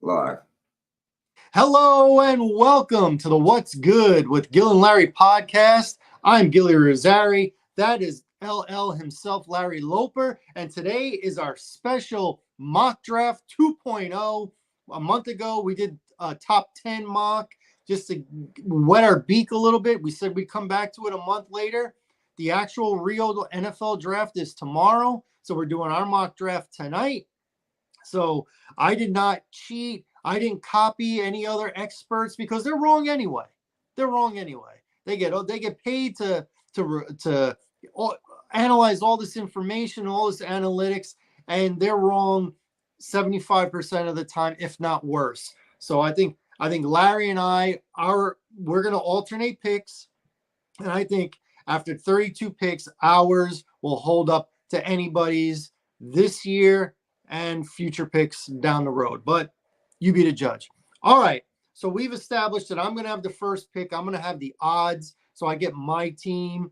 Live. Hello and welcome to the What's Good with Gil and Larry podcast. I'm Gilly Rosari. That is LL himself, Larry Loper. And today is our special mock draft 2.0. A month ago, we did a top 10 mock just to wet our beak a little bit. We said we'd come back to it a month later. The actual real NFL draft is tomorrow. So we're doing our mock draft tonight. So I did not cheat. I didn't copy any other experts because they're wrong anyway. They're wrong anyway. They get paid to analyze all this information, all this analytics, and they're wrong 75% of the time, if not worse. So I think Larry and we're gonna alternate picks, and I think after 32 picks, ours will hold up to anybody's this year and future picks down the road. But you be the judge. All right. So we've established that I'm going to have the first pick. I'm going to have the odds. So I get my team.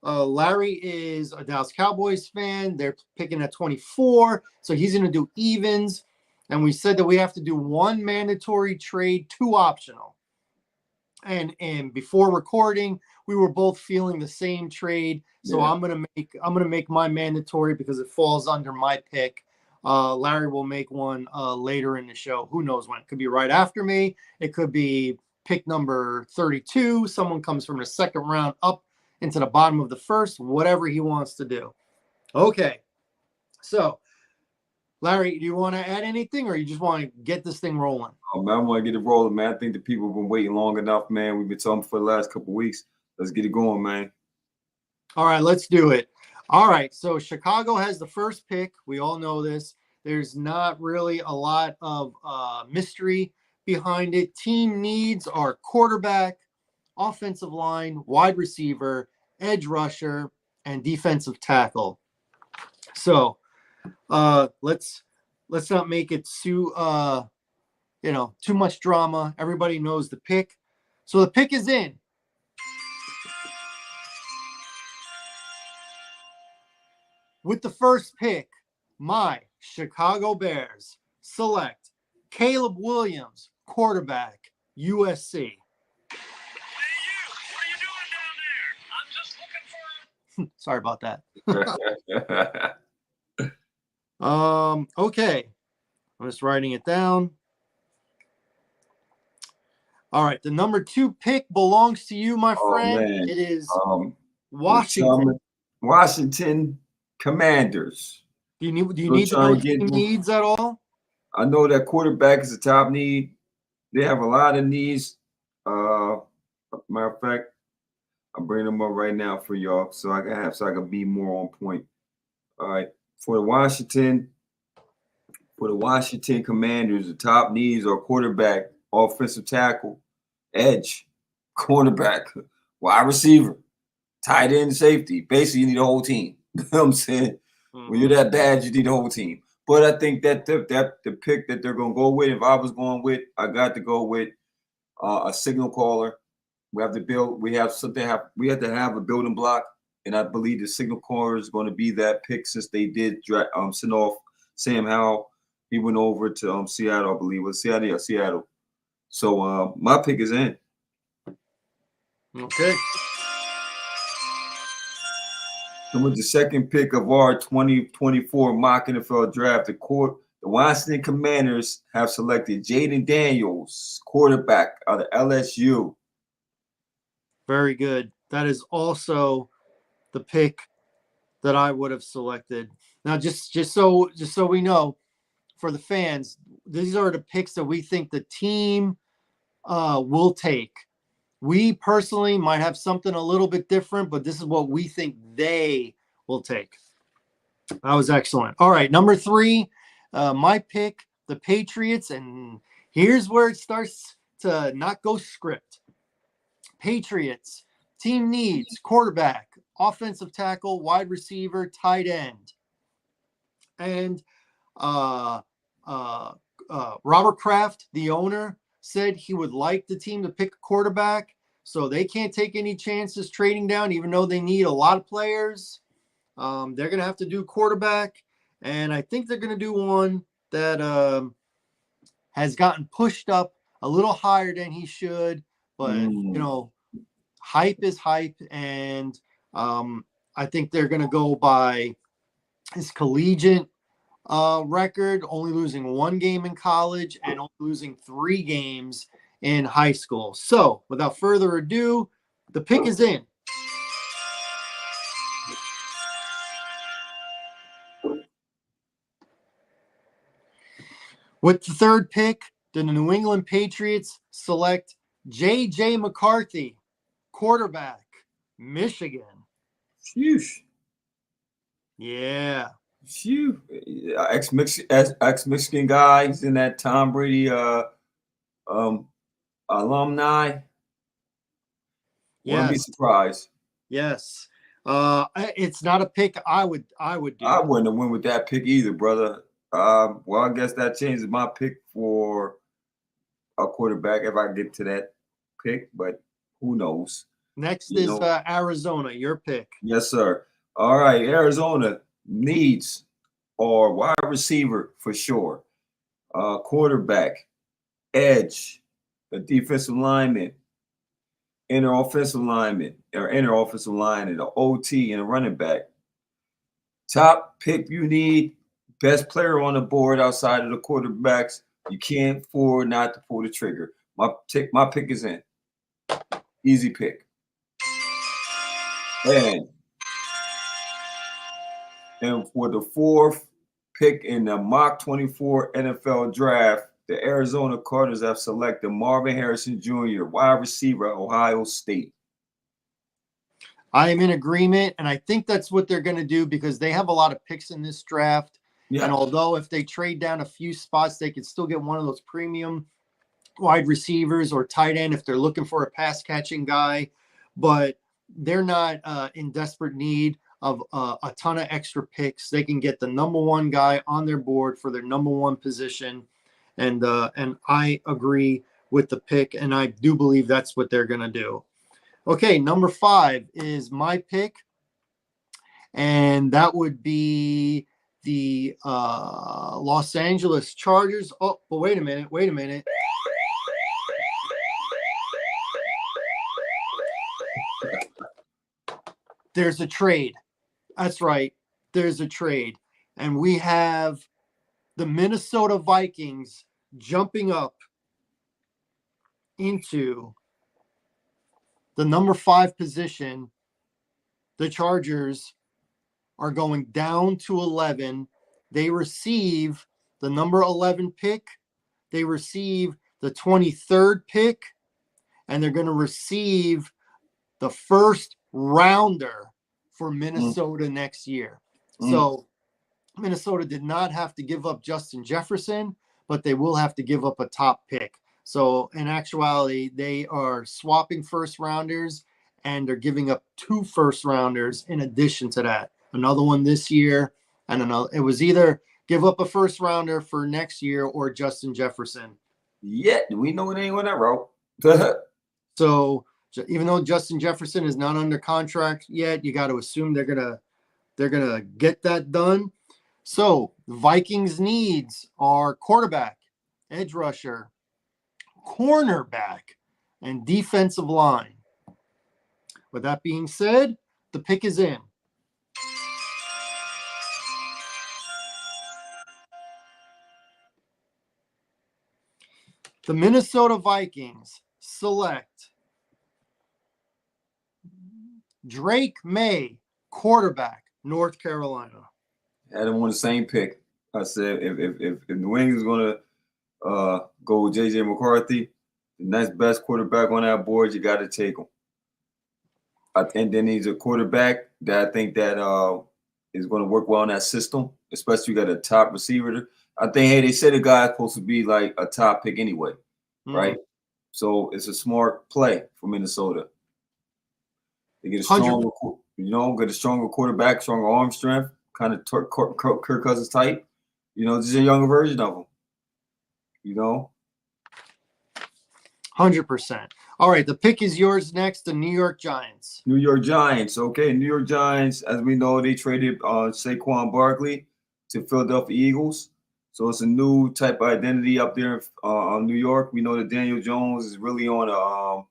Larry is a Dallas Cowboys fan. They're picking at 24. So he's going to do evens. And we said that we have to do one mandatory trade, two optional. And before recording, we were both feeling the same trade. So yeah. I'm gonna make my mandatory because it falls under my pick. Larry will make one later in the show. Who knows when? It could be right after me. It could be pick number 32. Someone comes from the second round up into the bottom of the first, whatever he wants to do. Okay. So, Larry, do you want to add anything or you just want to get this thing rolling? Oh, man, I want to get it rolling, man. I think the people have been waiting long enough, man. We've been talking for the last couple of weeks. Let's get it going, man. All right, let's do it. All right, so Chicago has the first pick. We all know this. There's not really a lot of mystery behind it. Team needs are quarterback, offensive line, wide receiver, edge rusher, and defensive tackle. So let's not make it too much drama. Everybody knows the pick. So the pick is in. With the first pick, my Chicago Bears select Caleb Williams, quarterback, USC. Hey, you! What are you doing down there? I'm just looking for... Sorry about that. Okay. I'm just writing it down. All right. The number 2 pick belongs to you, my friend. Man. It is Washington. Washington Commanders. Do you need to know team needs at all? I know that quarterback is a top need. They have a lot of needs. Matter of fact, I'm bringing them up right now for y'all so I can be more on point. All right. For the Washington Commanders, the top needs are quarterback, offensive tackle, edge, cornerback, wide receiver, tight end, safety. Basically, you need a whole team. You know what I'm saying? Mm-hmm. When you're that bad, you need a whole team. But I think that the pick that they're going to go with, if I was going with, I got to go with a signal caller. We have to have a building block, and I believe the signal caller is going to be that pick since they did send off Sam Howell. He went over to Seattle, I believe. Was Seattle. So my pick is in. Okay. And with the second pick of our 2024 mock NFL draft, the Washington Commanders have selected Jaden Daniels, quarterback out of LSU. Very good. That is also the pick that I would have selected. Now, just so we know, for the fans, these are the picks that we think the team will take. We personally might have something a little bit different, but this is what we think they will take. That was excellent. All right, number 3, my pick, the Patriots, and here's where it starts to not go script. Patriots, team needs, quarterback, offensive tackle, wide receiver, tight end. And Robert Kraft, the owner, said he would like the team to pick a quarterback, so they can't take any chances trading down, even though they need a lot of players. They're going to have to do quarterback, and I think they're going to do one that has gotten pushed up a little higher than he should, but hype is hype, and I think they're going to go by his collegiate record, only losing 1 game in college and only losing 3 games in high school. So, without further ado, the pick is in. With the third pick, the New England Patriots select J.J. McCarthy, quarterback, Michigan. Sheesh. Yeah. Phew. Ex-Michigan guy. He's in that Tom Brady alumni. Wouldn't be Yes. surprised. Yes. It's not a pick I would do. I wouldn't have went with that pick either, brother. Well, I guess that changes my pick for a quarterback if I get to that pick, but who knows? Next is Arizona, your pick. Yes, sir. All right, Arizona needs or wide receiver for sure, quarterback, edge, a defensive lineman, inner offensive lineman, or inner offensive line, and an OT and a running back. Top pick you need, best player on the board outside of the quarterbacks. You can't afford not to pull the trigger. My pick is in. Easy pick. And for the 4th pick in the mock 24 NFL draft, the Arizona Cardinals have selected Marvin Harrison Jr., wide receiver at Ohio State. I am in agreement, and I think that's what they're going to do because they have a lot of picks in this draft. Yeah. And although if they trade down a few spots, they could still get one of those premium wide receivers or tight end if they're looking for a pass-catching guy. But they're not in desperate need of a ton of extra picks. They can get the number 1 guy on their board for their number 1 position. And I agree with the pick, and I do believe that's what they're going to do. Okay, number 5 is my pick, and that would be the Los Angeles Chargers. Oh, but wait a minute. There's a trade. That's right. There's a trade. And we have the Minnesota Vikings jumping up into the number 5 position. The Chargers are going down to 11. They receive the number 11 pick. They receive the 23rd pick. And they're going to receive the 1st rounder for Minnesota next year. So Minnesota did not have to give up Justin Jefferson, but they will have to give up a top pick. So in actuality, they are swapping 1st rounders and they're giving up 2 1st rounders in addition to that. Another one this year and another. It was either give up a 1st rounder for next year or Justin Jefferson. Yeah, we know it ain't on that route. So even though Justin Jefferson is not under contract yet, you got to assume they're gonna get that done. So the Vikings' needs are quarterback, edge rusher, cornerback, and defensive line. With that being said, the pick is in. The Minnesota Vikings select Drake May, quarterback, North Carolina. Had him on the same pick. I said if New England's going to go with J.J. McCarthy, the next best quarterback on that board, you got to take him. And then he's a quarterback that I think that is going to work well in that system, especially you got a top receiver. I think, hey, they said the guy's supposed to be like a top pick anyway, right? So it's a smart play for Minnesota. They get a stronger, get a stronger quarterback, stronger arm strength, kind of Kirk Cousins type. This is a younger version of him. 100%. All right, the pick is yours next, the New York Giants. New York Giants. Okay, New York Giants, as we know, they traded Saquon Barkley to Philadelphia Eagles. So it's a new type of identity up there in New York. We know that Daniel Jones is really on a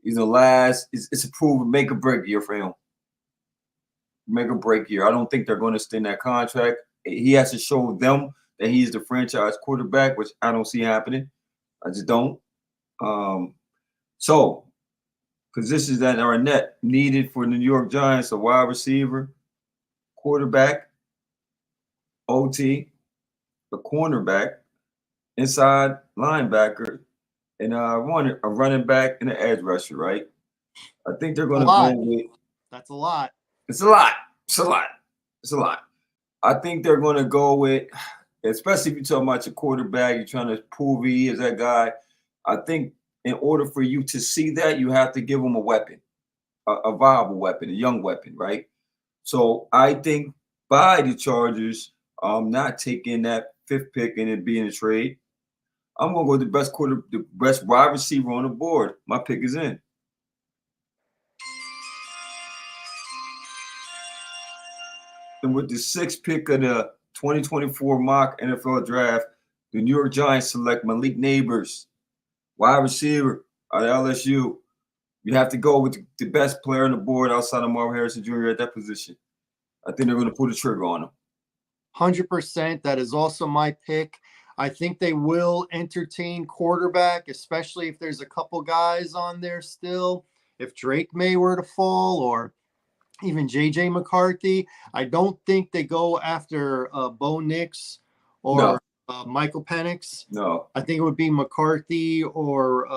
he's the last. It's a proven make or break year for him. Make or break year. I don't think they're going to extend that contract. He has to show them that he's the franchise quarterback, which I don't see happening. I just don't. So positions that are net needed for the New York Giants: a wide receiver, quarterback, OT, a cornerback, inside linebacker, and a running back and an edge rusher. Right? I think they're going to go with. That's a lot. It's a lot. It's a lot. It's a lot. I think they're going to go with, especially if you're talking about your quarterback, you're trying to prove he is that guy. I think in order for you to see that, you have to give him a weapon, a viable weapon, a young weapon, right? So I think by the Chargers, not taking that 5th pick and it being a trade, I'm going to go with the best wide receiver on the board. My pick is in. And with the 6th pick of the 2024 mock NFL draft, the New York Giants select Malik Nabers, wide receiver out of LSU. You have to go with the best player on the board outside of Marvin Harrison Jr. at that position. I think they're going to pull the trigger on him. 100%. That is also my pick. I think they will entertain quarterback, especially if there's a couple guys on there still. If Drake May were to fall, or even J.J. McCarthy. I don't think they go after Bo Nix or Michael Penix. No. I think it would be McCarthy or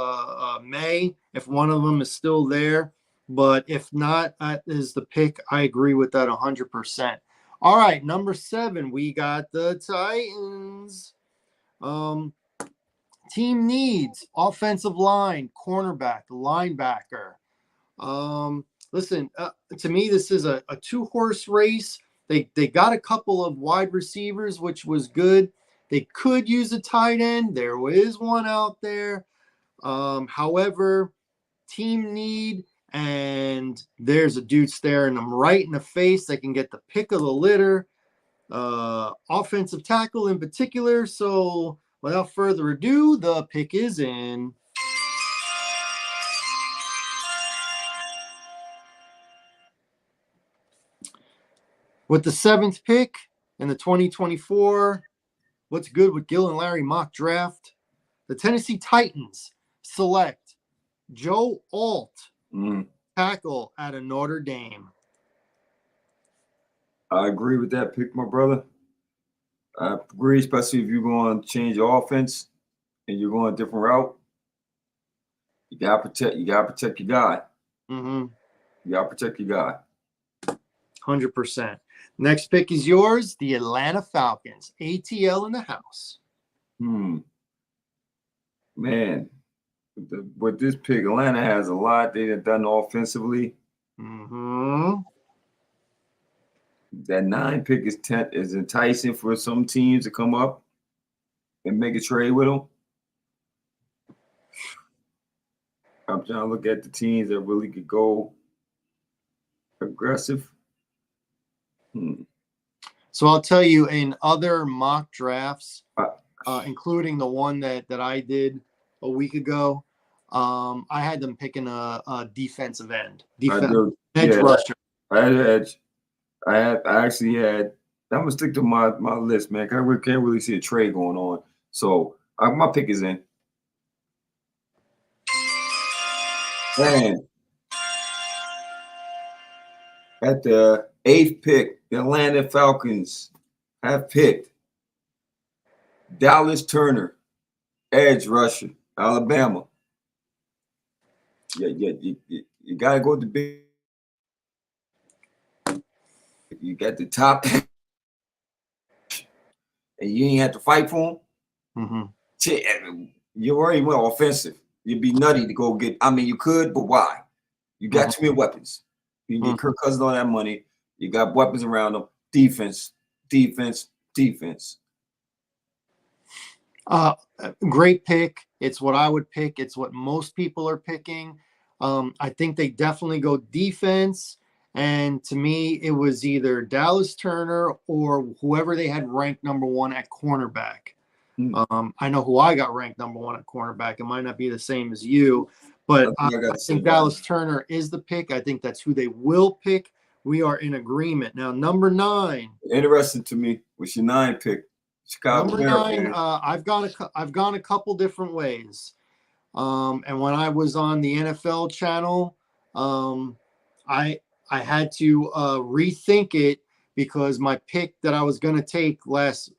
May if one of them is still there. But if not, that is the pick. I agree with that 100%. All right, number 7, we got the Titans. Team needs offensive line, cornerback, linebacker. Listen, to me, this is a 2-horse race. They got a couple of wide receivers, which was good. They could use a tight end. There is one out there. However, team need, and there's a dude staring them right in the face that can get the pick of the litter. Offensive tackle in particular. So without further ado, the pick is in. With the 7th pick in the 2024, what's good with Gil and Larry mock draft, the Tennessee Titans select Joe Alt, tackle out of Notre Dame. I agree with that pick, my brother. I agree, especially if you're going to change your offense and you're going a different route. You gotta protect your guy. Mm-hmm. You gotta protect your guy. 100%. Next pick is yours, the Atlanta Falcons. ATL in the house. Man, with this pick, Atlanta has a lot they've done offensively. Mm-hmm. That 9 pick is enticing for some teams to come up and make a trade with them. I'm trying to look at the teams that really could go aggressive. So I'll tell you, in other mock drafts, including the one that I did a week ago, I had them picking a defensive end. Edge rusher. I had edge. I actually had. I'm gonna stick to my list, man. I can't really see a trade going on. So my pick is in. And at the 8th pick, the Atlanta Falcons have picked Dallas Turner, edge rusher, Alabama. You gotta go with the big. You got the top, and you ain't have to fight for him. Mm-hmm. You already went offensive. You'd be nutty to go get. I mean, you could, but why? You got too many weapons. You can get Kirk Cousins all that money. You got weapons around them. Defense. Great pick. It's what I would pick. It's what most people are picking. I think they definitely go defense. And to me, it was either Dallas Turner or whoever they had ranked number 1 at cornerback. I know who I got ranked number 1 at cornerback. It might not be the same as you, but I think Dallas Turner is the pick. I think that's who they will pick. We are in agreement. Now, number 9. Interesting to me. What's your 9 pick? Chicago Number 9. I've gone a couple different ways. And when I was on the NFL channel, I had to rethink it because my pick that I was going to take last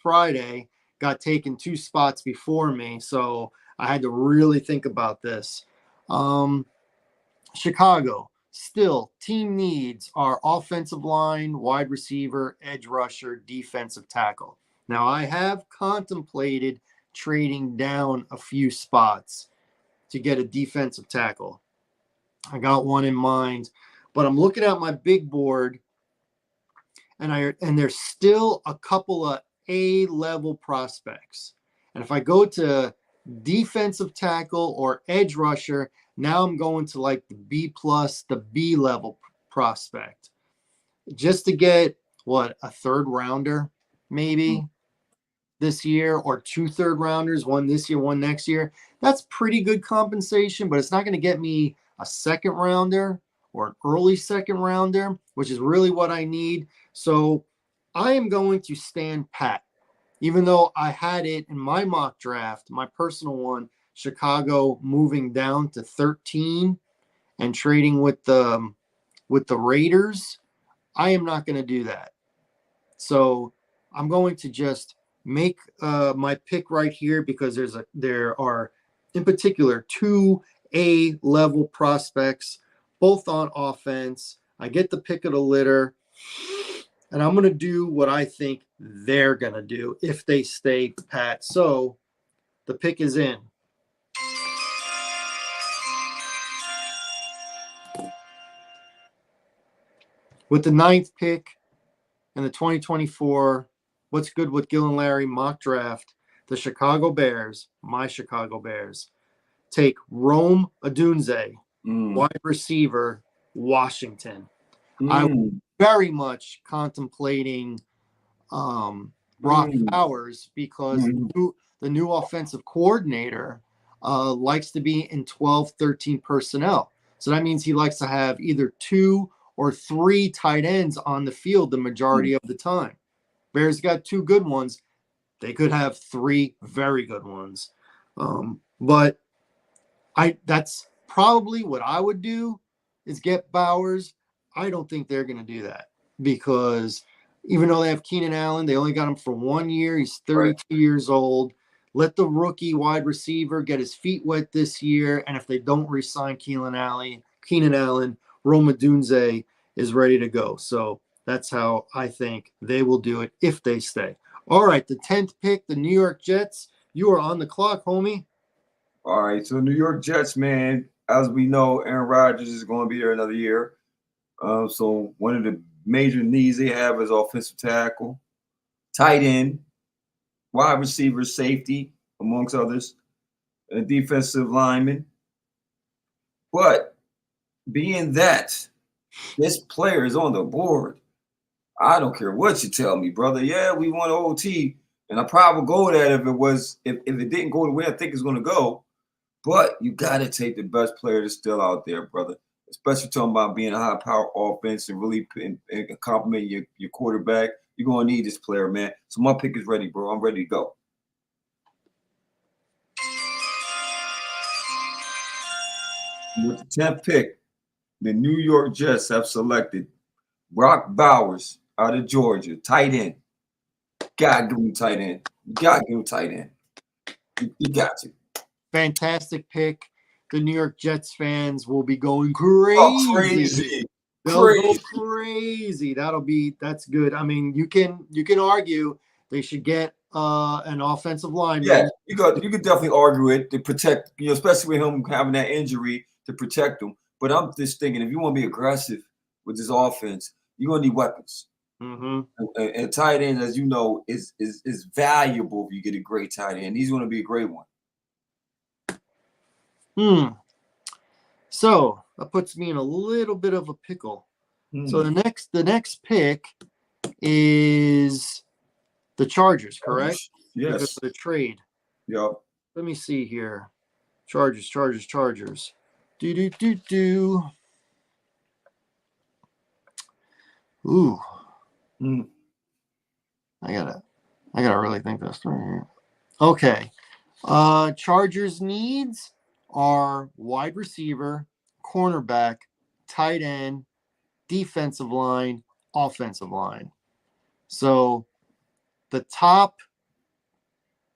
Friday got taken 2 spots before me. So I had to really think about this. Chicago, still, team needs are offensive line, wide receiver, edge rusher, defensive tackle. Now, I have contemplated trading down a few spots to get a defensive tackle. I got one in mind, but I'm looking at my big board, and there's still a couple of A-level prospects. And if I go to defensive tackle or edge rusher, now I'm going to like the B+, the B-level prospect, just to get a 3rd rounder maybe this year, or 2 3rd rounders, one this year, one next year. That's pretty good compensation, but it's not going to get me a 2nd rounder or an early 2nd rounder, which is really what I need. So I am going to stand pat, even though I had it in my mock draft, my personal one, Chicago moving down to 13 and trading with the Raiders. I am not going to do that. So I'm going to just make my pick right here, because there are in particular 2 A-level prospects, both on offense. I get the pick of the litter, and I'm going to do what I think they're going to do if they stay pat. So the pick is in. With the 9th pick in the 2024 What's Good with Gil and Larry mock draft, the Chicago Bears, my Chicago Bears, take Rome Odunze, wide receiver, Washington. I was very much contemplating Brock Bowers, because the new offensive coordinator likes to be in 12, 13 personnel. So that means he likes to have either 2 or 3 tight ends on the field the majority of the time. Bears got 2 good ones. They could have 3 very good ones. But that's probably what I would do, is get Bowers. I don't think they're going to do that, because even though they have Keenan Allen, they only got him for 1 year. He's 32 years old. Let the rookie wide receiver get his feet wet this year. And if they don't re-sign Keenan Allen, Rome Odunze is ready to go. So that's how I think they will do it if they stay. All right, the 10th pick, the New York Jets. You are on the clock, homie. All right, so New York Jets, man, as we know, Aaron Rodgers is going to be there another year. So one of the major needs they have is offensive tackle, tight end, wide receiver, safety, amongst others, a defensive lineman. But being that this player is on the board, I don't care what you tell me, brother. Yeah, we want OT, and I probably would go with that if it didn't go the way I think it's going to go. But you got to take the best player that's still out there, brother. Especially talking about being a high-power offense and really and compliment your quarterback. You're going to need this player, man. So my pick is ready, bro. I'm ready to go. With the 10th pick, the New York Jets have selected Brock Bowers out of Georgia, tight end. Gotta give him tight end. You gotta give him tight end. You got to. Fantastic pick. The New York Jets fans will be going crazy. Oh, crazy. They'll go crazy. That's good. I mean, you can argue they should get an offensive lineman. Yeah, you could definitely argue it to protect, especially with him having that injury, to protect him. But I'm just thinking, if you want to be aggressive with this offense, you're gonna need weapons. And tight end, as you know, is valuable if you get a great tight end. He's going to be a great one. So that puts me in a little bit of a pickle. So the next pick is the Chargers, correct? Because Yes. of the trade. Yep. Let me see here. Chargers. Do. Ooh. Mm. I gotta really think this through here. Okay. Chargers needs are wide receiver, cornerback, tight end, defensive line, offensive line. So the top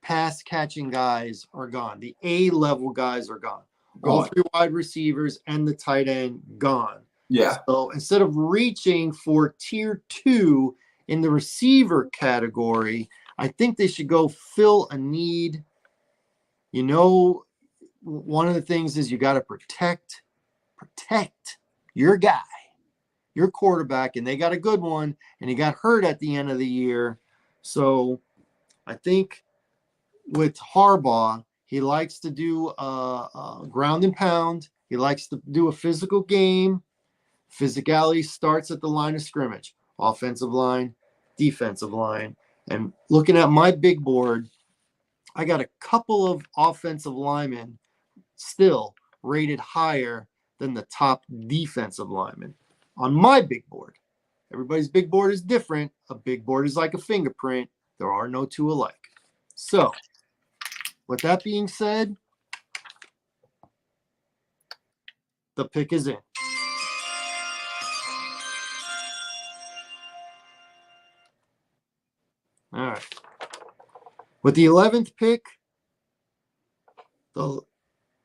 pass catching guys are gone. The A-level guys are gone. All Gone. 3 wide receivers and the tight end gone. Yeah. So instead of reaching for tier 2 in the receiver category, I think they should go fill a need. You know, one of the things is you got to protect your guy, your quarterback, and they got a good one, and he got hurt at the end of the year. So I think with Harbaugh, he likes to do ground and pound. He likes to do a physical game. Physicality starts at the line of scrimmage, offensive line, defensive line. And looking at my big board, I got a couple of offensive linemen still rated higher than the top defensive lineman on my big board. Everybody's big board is different. A big board is like a fingerprint. There are no two alike. So, with that being said, the pick is in. All right. With the 11th pick, the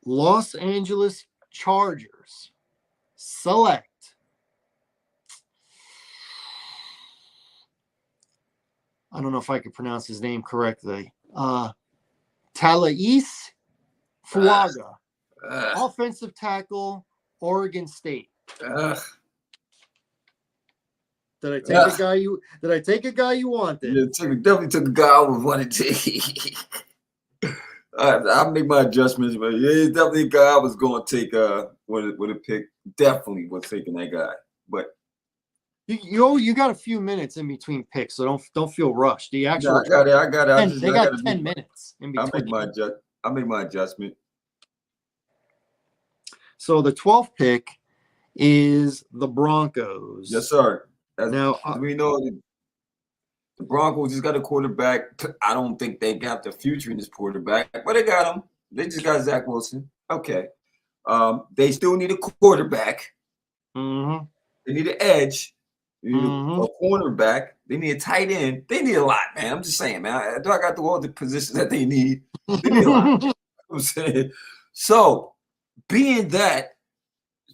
Los Angeles Chargers select I don't know if I can pronounce his name correctly. Talais Fuaga, offensive tackle, Oregon State. Did I take a guy you wanted? Yeah, definitely took a guy I would want to take. I'll make my adjustments, but yeah, it's definitely a guy I was going to take with a pick. Definitely was taking that guy. But you got a few minutes in between picks, so don't feel rushed. The actual I got it. they got 10 minutes in between. I'll make my adjustment. So the 12th pick is the Broncos. Yes, sir. Now we know the Broncos just got a quarterback. I don't think they got the future in this quarterback, but they got him. They just got Zach Wilson. Okay. They still need a quarterback. Mm-hmm. They need an edge. They need a cornerback. They need a tight end. They need a lot, man. I'm just saying, man. I got through all the positions that they need. They need a lot. You know what I'm saying? So, being that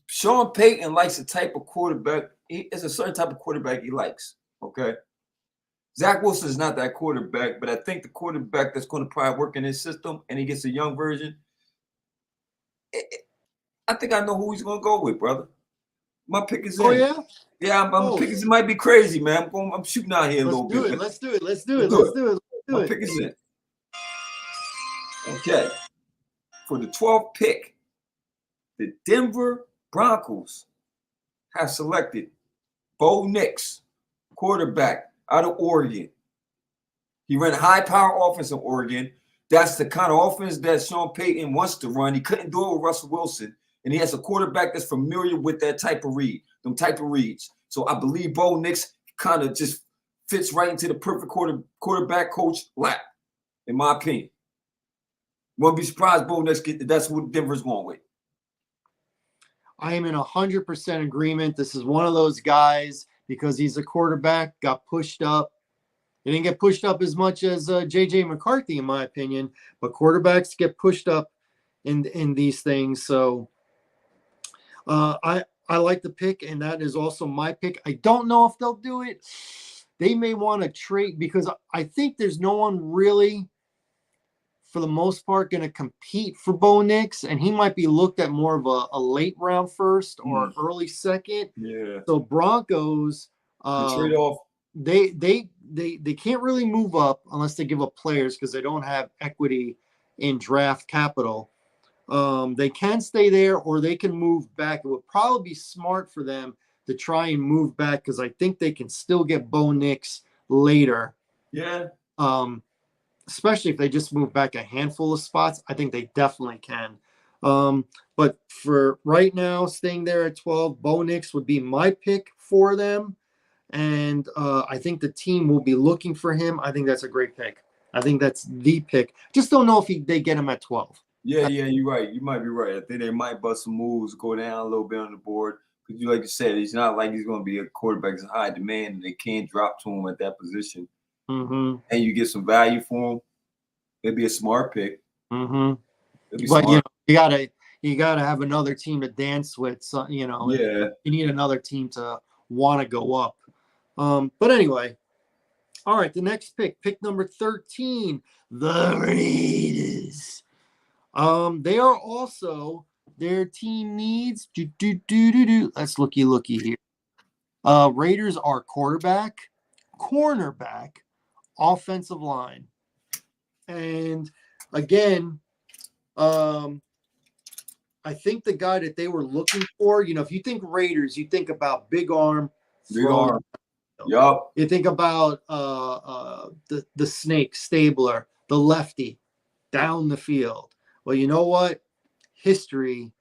Sean Payton likes a type of quarterback, it's a certain type of quarterback he likes. Okay. Zach Wilson is not that quarterback, but I think the quarterback that's going to probably work in his system and he gets a young version, I think I know who he's going to go with, brother. My pick is in. Oh, yeah? Yeah, I'm picking. It might be crazy, man. I'm shooting out here a little bit. Let's do it. My pick is in. Okay. For the 12th pick, the Denver Broncos have selected Bo Nix, quarterback out of Oregon. He ran a high-power offense in Oregon. That's the kind of offense that Sean Payton wants to run. He couldn't do it with Russell Wilson. And he has a quarterback that's familiar with that type of read, them type of reads. So I believe Bo Nix kind of just fits right into the perfect quarterback coach lap, in my opinion. Won't be surprised Bo Nix that's what Denver's going with. I am in 100% agreement. This is one of those guys, because he's a quarterback, got pushed up. He didn't get pushed up as much as J.J. McCarthy, in my opinion, but quarterbacks get pushed up in these things. So I like the pick, and that is also my pick. I don't know if they'll do it. They may want to trade, because I think there's no one really, for the most part, going to compete for Bo Nix, and he might be looked at more of a late round first or early second. Yeah. So Broncos, trade off. They can't really move up unless they give up players, because they don't have equity in draft capital. They can stay there, or they can move back. It would probably be smart for them to try and move back because I think they can still get Bo Nix later. Yeah. Especially if they just move back a handful of spots. I think they definitely can. But for right now, staying there at 12, Bo Nix would be my pick for them. And I think the team will be looking for him. I think that's a great pick. I think that's the pick. Just don't know if they get him at 12. Yeah, you're right. You might be right. I think they might bust some moves, go down a little bit on the board. Because like you said, it's not like he's going to be a quarterback that's high demand and they can't drop to him at that position. Mm-hmm. And you get some value for him. It'd be a smart pick. Mm-hmm. It'd be But smart. you gotta have another team to dance with. So, Yeah. you need another team to want to go up. But anyway, all right. The next pick number 13, the Raiders. They are also their team needs. Let's looky here. Raiders are quarterback, cornerback, offensive line, and again, I think the guy that they were looking for, if you think Raiders, you think about big arm. Big arm. Yup. You think about the snake, Stabler, the lefty, down the field. Well, you know what? History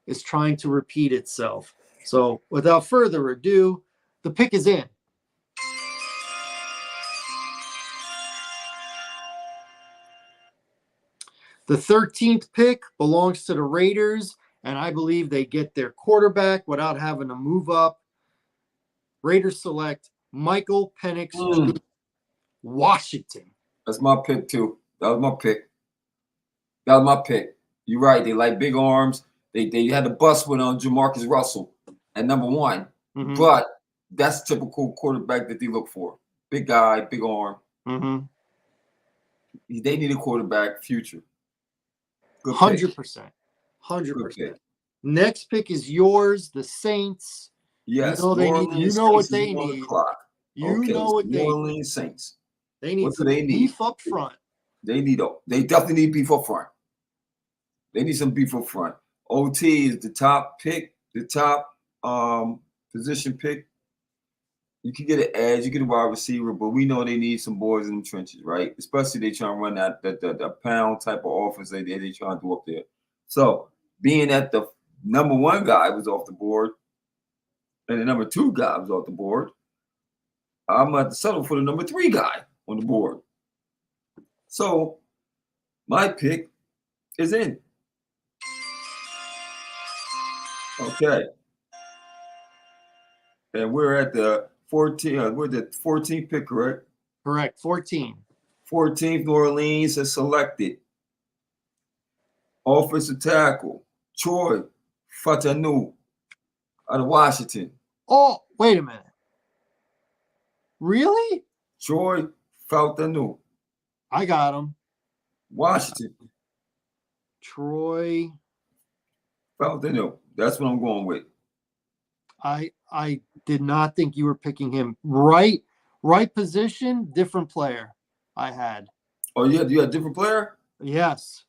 is trying to repeat itself. So without further ado, the pick is in. The 13th pick belongs to the Raiders, and I believe they get their quarterback without having to move up. Raiders select Michael Penix, Washington. That's my pick, too. That was my pick. You're right. They like big arms. They had to bust with on Jamarcus Russell at number 1. Mm-hmm. But that's typical quarterback that they look for. Big guy, big arm. Mm-hmm. They need a quarterback future. 100%. 100%. Next pick is yours, the Saints. Yes, what they need. You know what they need. New Orleans Saints. They need some beef up front. They definitely need beef up front. They need some beef up front. OT is the top pick, the top position pick. You can get an edge, you get a wide receiver, but we know they need some boys in the trenches, right? Especially they trying to run that pound type of offense they trying to do up there. So being that the number 1 guy was off the board and the number 2 guy was off the board, I'm going to have to settle for the number 3 guy on the board. So my pick is in. Okay. And we're at the 14th. We're the 14th pick, correct? Correct. 14. 14th, New Orleans has selected offensive tackle Troy Fatanu out of Washington. Oh, wait a minute. Really? Troy Fatanu. I got him. Washington. Troy Fatanu. That's what I'm going with. I did not think you were picking him. Right position, different player I had. Oh, you had a different player? Yes.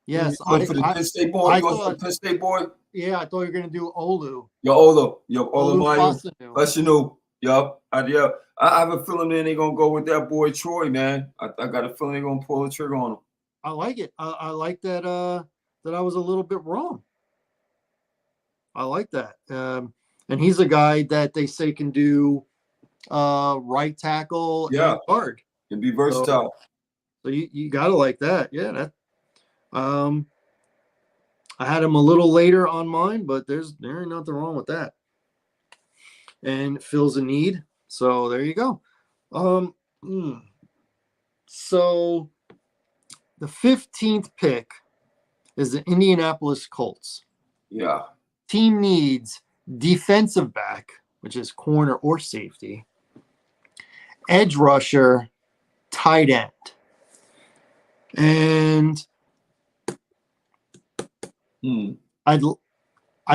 Yes. For the Penn State boy? You want the Penn State boy? Yeah, I thought you were going to do Olu. Olu Fasanu. Yup. I have a feeling they're going to go with that boy Troy, man. I got a feeling they're going to pull the trigger on him. I like it. I like that that I was a little bit wrong. I like that. And he's a guy that they say can do right tackle and guard. Can be versatile. So you gotta like that. Yeah, that I had him a little later on mine, but there ain't nothing wrong with that. And it fills a need. So there you go. So the 15th pick is the Indianapolis Colts. Yeah. Team needs defensive back, which is corner or safety, edge rusher, tight end. And I'd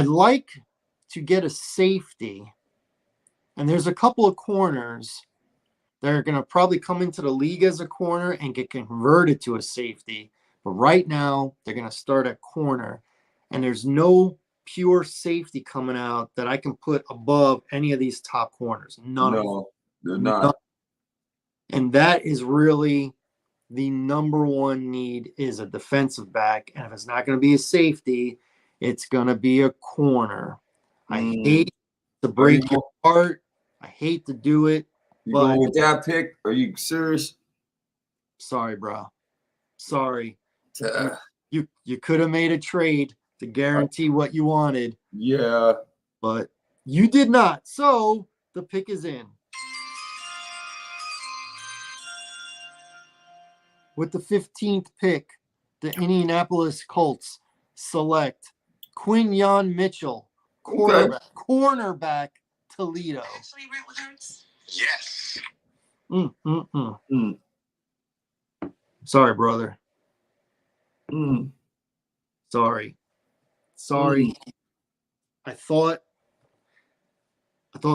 like to get a safety. And there's a couple of corners that are going to probably come into the league as a corner and get converted to a safety. But right now, they're going to start at corner. And there's no pure safety coming out that I can put above any of these top corners. None of them. No, they're None. not. And that is really the number one need is a defensive back. And if it's not going to be a safety, it's going to be a corner. I hate to break your heart. I hate to do it. You but going with that pick? Are you serious? sorry, bro. Sorry. Uh, You could have made a trade to guarantee what you wanted, yeah. but you did not. So the pick is in. With the 15th pick, the Indianapolis Colts select Quinyon Mitchell, cornerback, Toledo. Yes. Sorry, brother. Mm. Sorry. I thought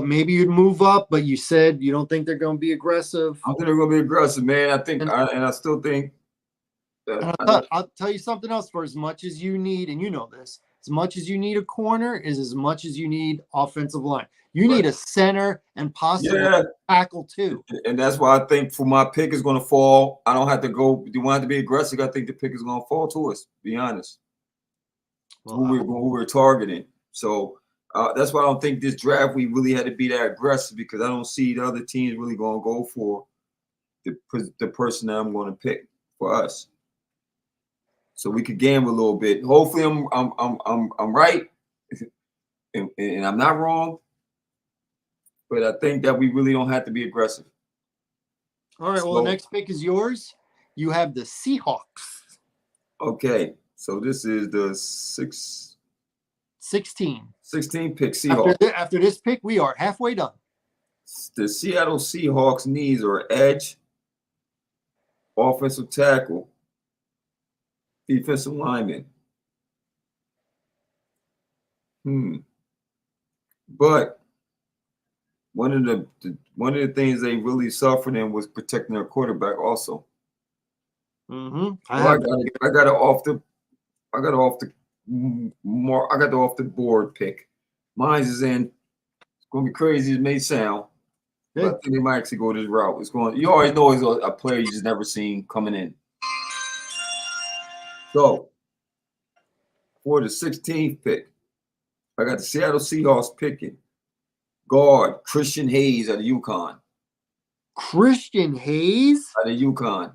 maybe you'd move up, but you said you don't think they're going to be aggressive. I think they're going to be aggressive, man. I think, and I still think that. I'll tell you something else. For as much as you need, and you know this, as much as you need a corner is as much as you need offensive line. You need a center and possibly a tackle too. And that's why I think for my pick is going to fall. I don't have to go. You want to be aggressive. I think the pick is going to fall to us. To be honest, who we're targeting. So that's why I don't think this draft we really had to be that aggressive because I don't see the other teams really going to go for the person that I'm going to pick for us. So we could gamble a little bit. Hopefully, I'm right, and I'm not wrong. But I think that we really don't have to be aggressive. All right. Well, the next pick is yours. You have the Seahawks. Okay. So this is the 16 pick Seahawks. After this pick, we are halfway done. The Seattle Seahawks needs are edge, offensive tackle, defensive lineman. But one of the things they really suffered in was protecting their quarterback also. Mm-hmm. I got it off the board pick. Mine is in. It's gonna be crazy. It may sound, but I think they might actually go this route. It's going. You always know it's a player you just never seen coming in. So for the 16th pick, I got the Seattle Seahawks picking guard Christian Hayes out of UConn. Christian Hayes out of UConn.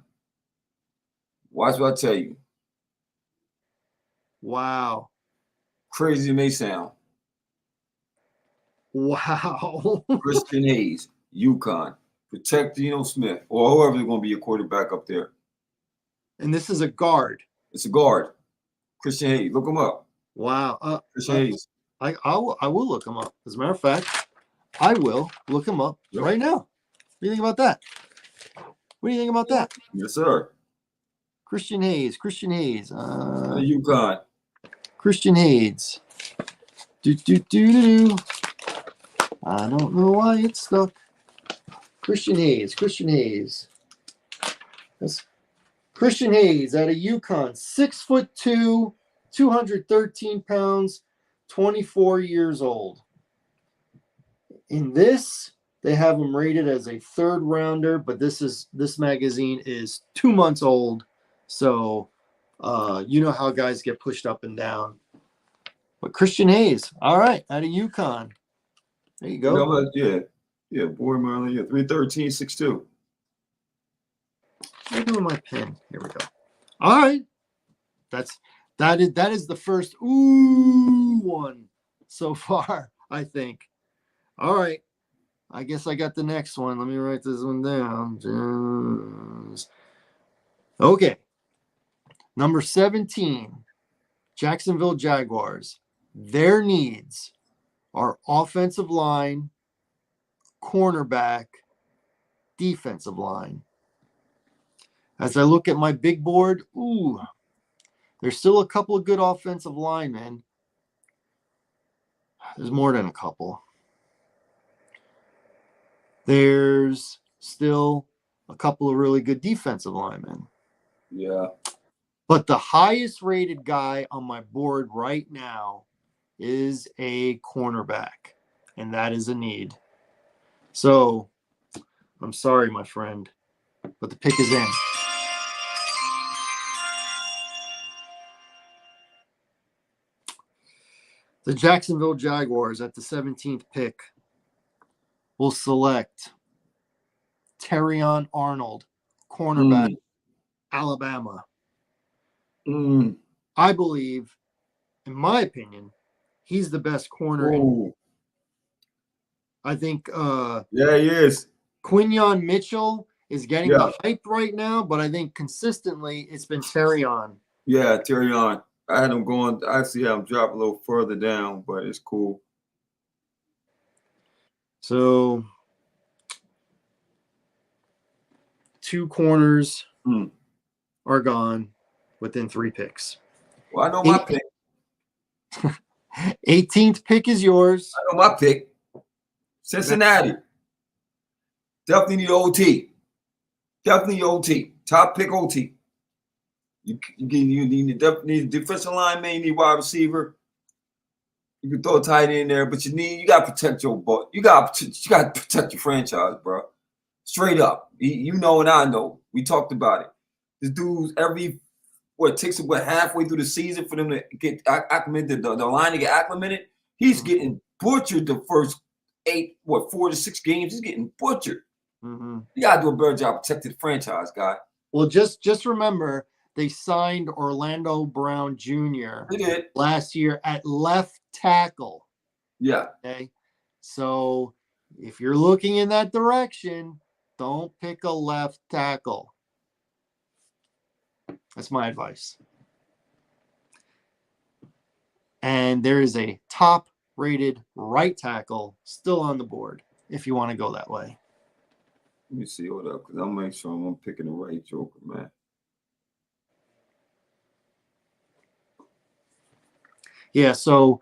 Watch what I tell you. Wow. Crazy it may sound. Wow. Christian Hayes, UConn. Protect Geno Smith or whoever's going to be a quarterback up there. And this is a guard. It's a guard. Christian Hayes. Look him up. Wow. Christian Hayes. I will look him up. As a matter of fact, I will look him up right now. What do you think about that? What do you think about that? Yes, sir. Christian Hayes. UConn. Christian Hayes. I don't know why it's stuck. Christian Hayes. That's Christian Hayes out of UConn. 6'2", 213 pounds, 24 years old. In this, they have him rated as a third rounder, but this magazine is 2 months old. So you know how guys get pushed up and down. But Christian Hayes, all right, out of UConn. There you go. Yeah, boy, Marlon, 313, 6'2". What am I doing with my pen? Here we go. All right. That is the first one so far, I think. All right. I guess I got the next one. Let me write this one down. Okay. Number 17, Jacksonville Jaguars. Their needs are offensive line, cornerback, defensive line. As I look at my big board, there's still a couple of good offensive linemen. There's more than a couple. There's still a couple of really good defensive linemen. Yeah. But the highest rated guy on my board right now is a cornerback, and that is a need. So I'm sorry, my friend, but the pick is in. The Jacksonville Jaguars at the 17th pick will select Terrion Arnold, cornerback, Alabama. I believe, in my opinion, he's the best corner. I think Yeah, he is. Quinyon Mitchell is getting Yeah. the hype right now, but I think consistently it's been Terrion. Yeah, Terrion. I had him going. I see him drop a little further down, but it's cool. So 2 corners are gone within 3 picks. Well, I know my pick. 18th pick is yours. I know my pick. Cincinnati. Definitely need OT. Definitely OT. Top pick OT. You need definitely need defensive lineman, you need wide receiver. You can throw a tight end in there, but you gotta protect your butt. You gotta protect your franchise, bro. Straight up. You know and I know. We talked about it. This dude's it takes halfway through the season for them to get acclimated, the line to get acclimated. He's getting butchered the first 4 to 6 games. He's getting butchered. You gotta do a better job protecting the franchise, guy. Well, just remember they signed Orlando Brown Jr. They did last year at left tackle. Yeah. Okay. So if you're looking in that direction, don't pick a left tackle. That's my advice. And there is a top-rated right tackle still on the board if you want to go that way. Let me see what up, because I'll make sure I'm picking the right joker, man. Yeah, so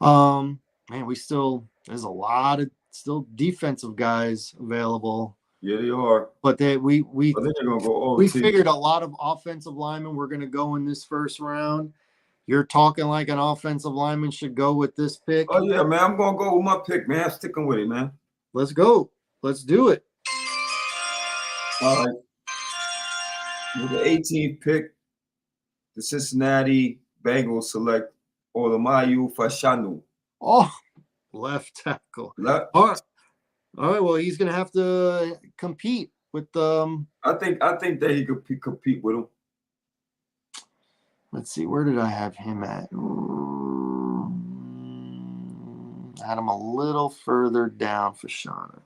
man, there's a lot of still defensive guys available. Yeah, they are. But I think they're gonna go OT. We figured a lot of offensive linemen were going to go in this first round. You're talking like an offensive lineman should go with this pick. Oh yeah, man, I'm gonna go with my pick, man. I'm sticking with it, man. Let's go. Let's do it. All right. With the 18th pick, the Cincinnati Bengals select Olamayu Fashanu. Oh, left tackle. Left. All right. Well, he's going to have to compete with I think that he could compete with him. Let's see. Where did I have him at? I had him a little further down for Shano.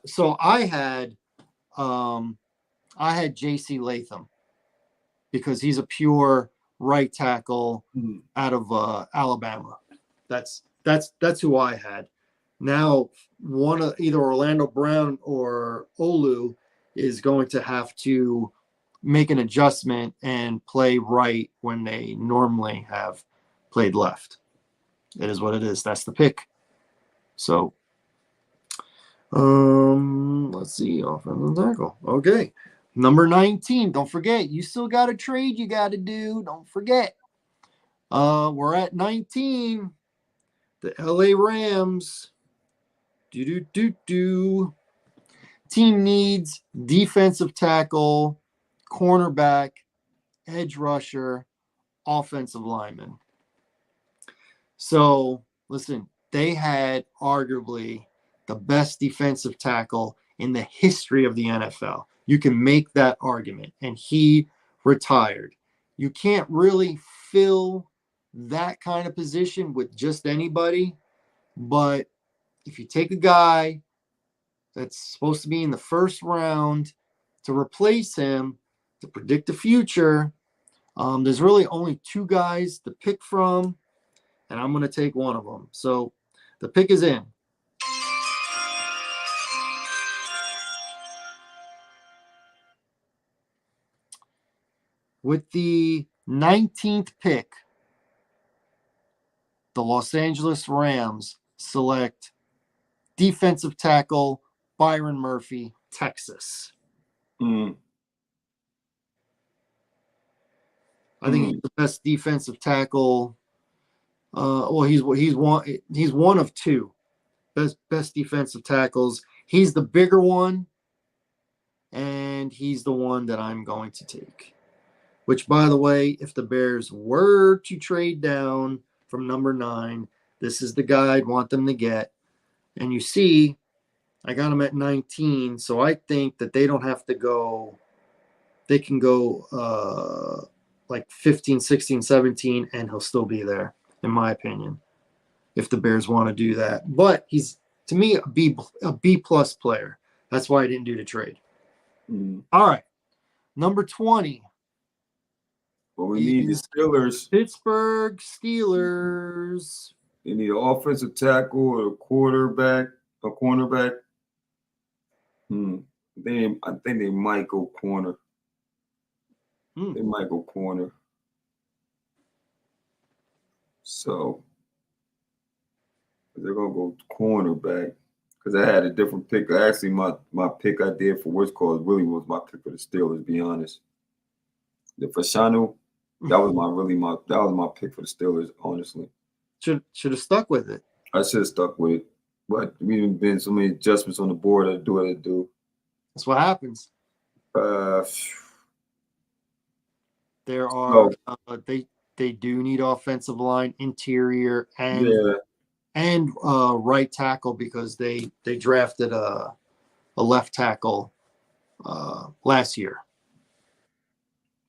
So I had J.C. Latham because he's a pure right tackle out of Alabama. That's who I had. Now one of either Orlando Brown or Olu is going to have to make an adjustment and play right when they normally have played left. It is what it is. That's the pick. So let's see. Offensive tackle. Okay. Number 19. Don't forget, you still got a trade you got to do. Don't forget. We're at 19. The LA Rams. Team needs defensive tackle, cornerback, edge rusher, offensive lineman. So, listen, they had arguably the best defensive tackle in the history of the NFL. You can make that argument. And he retired. You can't really fill that kind of position with just anybody. But if you take a guy that's supposed to be in the first round to replace him, to predict the future, there's really only 2 guys to pick from, and I'm going to take one of them. So the pick is in. With the 19th pick, the Los Angeles Rams select defensive tackle Byron Murphy, Texas. I I think he's the best defensive tackle. Well, he's one of two best defensive tackles. He's the bigger one, and he's the one that I'm going to take. Which, by the way, if the Bears were to trade down from number 9, this is the guy I'd want them to get. And you see, I got him at 19, so I think that they don't have to go. They can go like 15, 16, 17, and he'll still be there, in my opinion, if the Bears want to do that. But he's, to me, a B plus player. That's why I didn't do the trade. All right, number 20. But we need the Steelers. Pittsburgh Steelers. They need an offensive tackle or a quarterback, a cornerback. I think they might go corner. They might go corner. So they're gonna go cornerback because I had a different pick. Actually, my pick I did for what's called really was my pick for the Steelers. To be honest, the Fashanu, that was my pick for the Steelers. Honestly, should have stuck with it. I should have stuck with it, but we've been so many adjustments on the board to do what I do. That's what happens. There are they do need offensive line, interior, and right tackle because they drafted a left tackle last year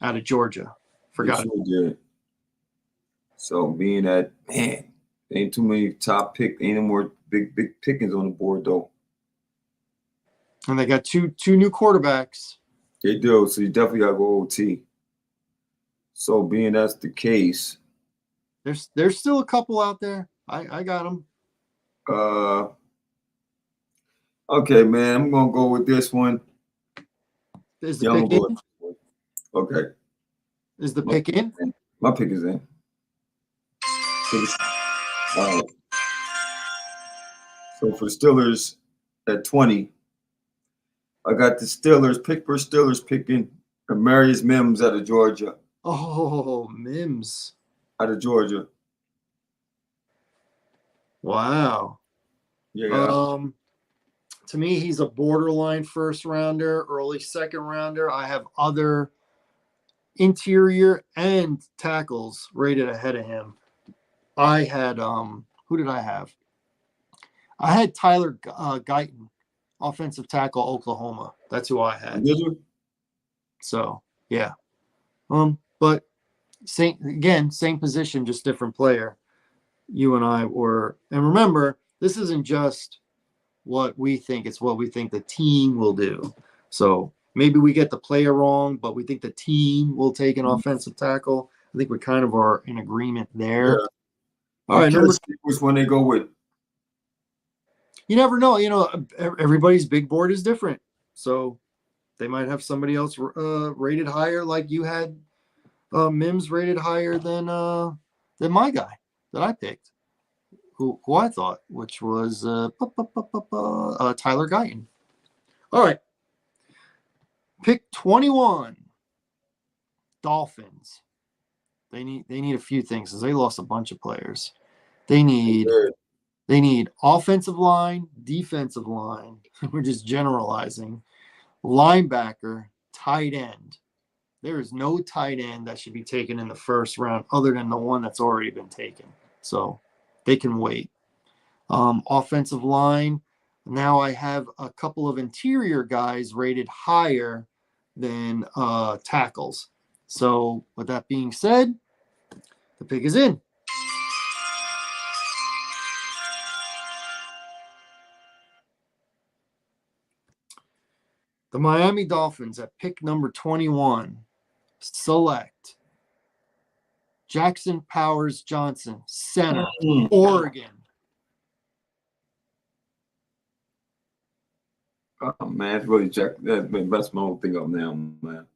out of Georgia. Forgot. Sure did. So being that, man, ain't too many top pick, ain't no more big pickings on the board though. And they got two new quarterbacks. They do, so you definitely gotta go OT. So being that's the case, there's still a couple out there. I got them. Okay, man, I'm gonna go with this one. Is the pick in? Okay. Is the pick in? My pick is in. All right. So for the Steelers at 20, I got the Pittsburgh Steelers picking Amarius Mims out of Georgia. Oh, Mims. Out of Georgia. Wow. Yeah. To me, he's a borderline first rounder, early second rounder. I have other interior and tackles rated ahead of him. I had who did I have? I had Tyler Guyton, offensive tackle, Oklahoma. That's who I had. Did you? So yeah. But same position, just different player. You and I were, and remember, this isn't just what we think, it's what we think the team will do. So maybe we get the player wrong, but we think the team will take an offensive tackle. I think we kind of are in agreement there. Yeah. All right, which one they go with. You never know. Everybody's big board is different. So they might have somebody else rated higher, like you had Mims rated higher than my guy that I picked, who I thought, which was Tyler Guyton. All right. Pick 21. Dolphins. They need a few things because they lost a bunch of players. They need offensive line, defensive line. We're just generalizing. Linebacker, tight end. There is no tight end that should be taken in the first round other than the one that's already been taken. So they can wait. Offensive line. Now I have a couple of interior guys rated higher than tackles. So with that being said, the pick is in. The Miami Dolphins at pick number 21 select Jackson Powers Johnson, center, Oregon. Oh man, it's really Jack. That's my whole thing up now, man.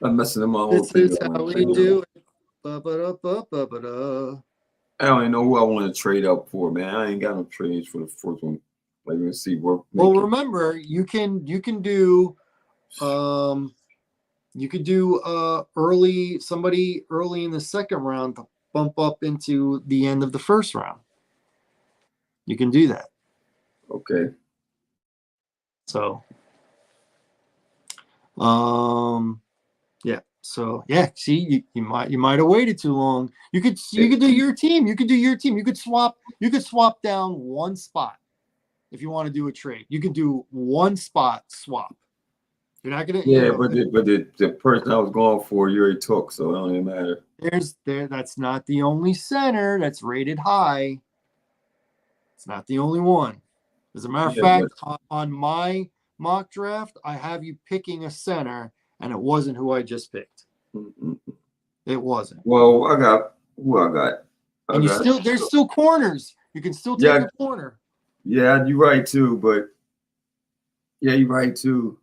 I'm messing up my whole thing. This is how we do it. Ba-ba-da-ba-ba-ba-da. I don't even know who I want to trade up for, man. I ain't got no trades for the first one. Like, let's see. Well, remember, you can do You could do somebody early in the second round to bump up into the end of the first round. You can do that. Okay. So, yeah. So yeah, see, you might have waited too long. You could do your team. You could do your team. You could swap down one spot if you want to do a trade. You could do one spot swap. You're not gonna. Yeah, but the person I was going for, you already took, so it don't even matter. That's not the only center that's rated high. It's not the only one. As a matter of fact, on my mock draft, I have you picking a center, and it wasn't who I just picked. It wasn't. Well, I got who I got. And there's still corners. You can still take a corner. Yeah, you're right too, but you're right too.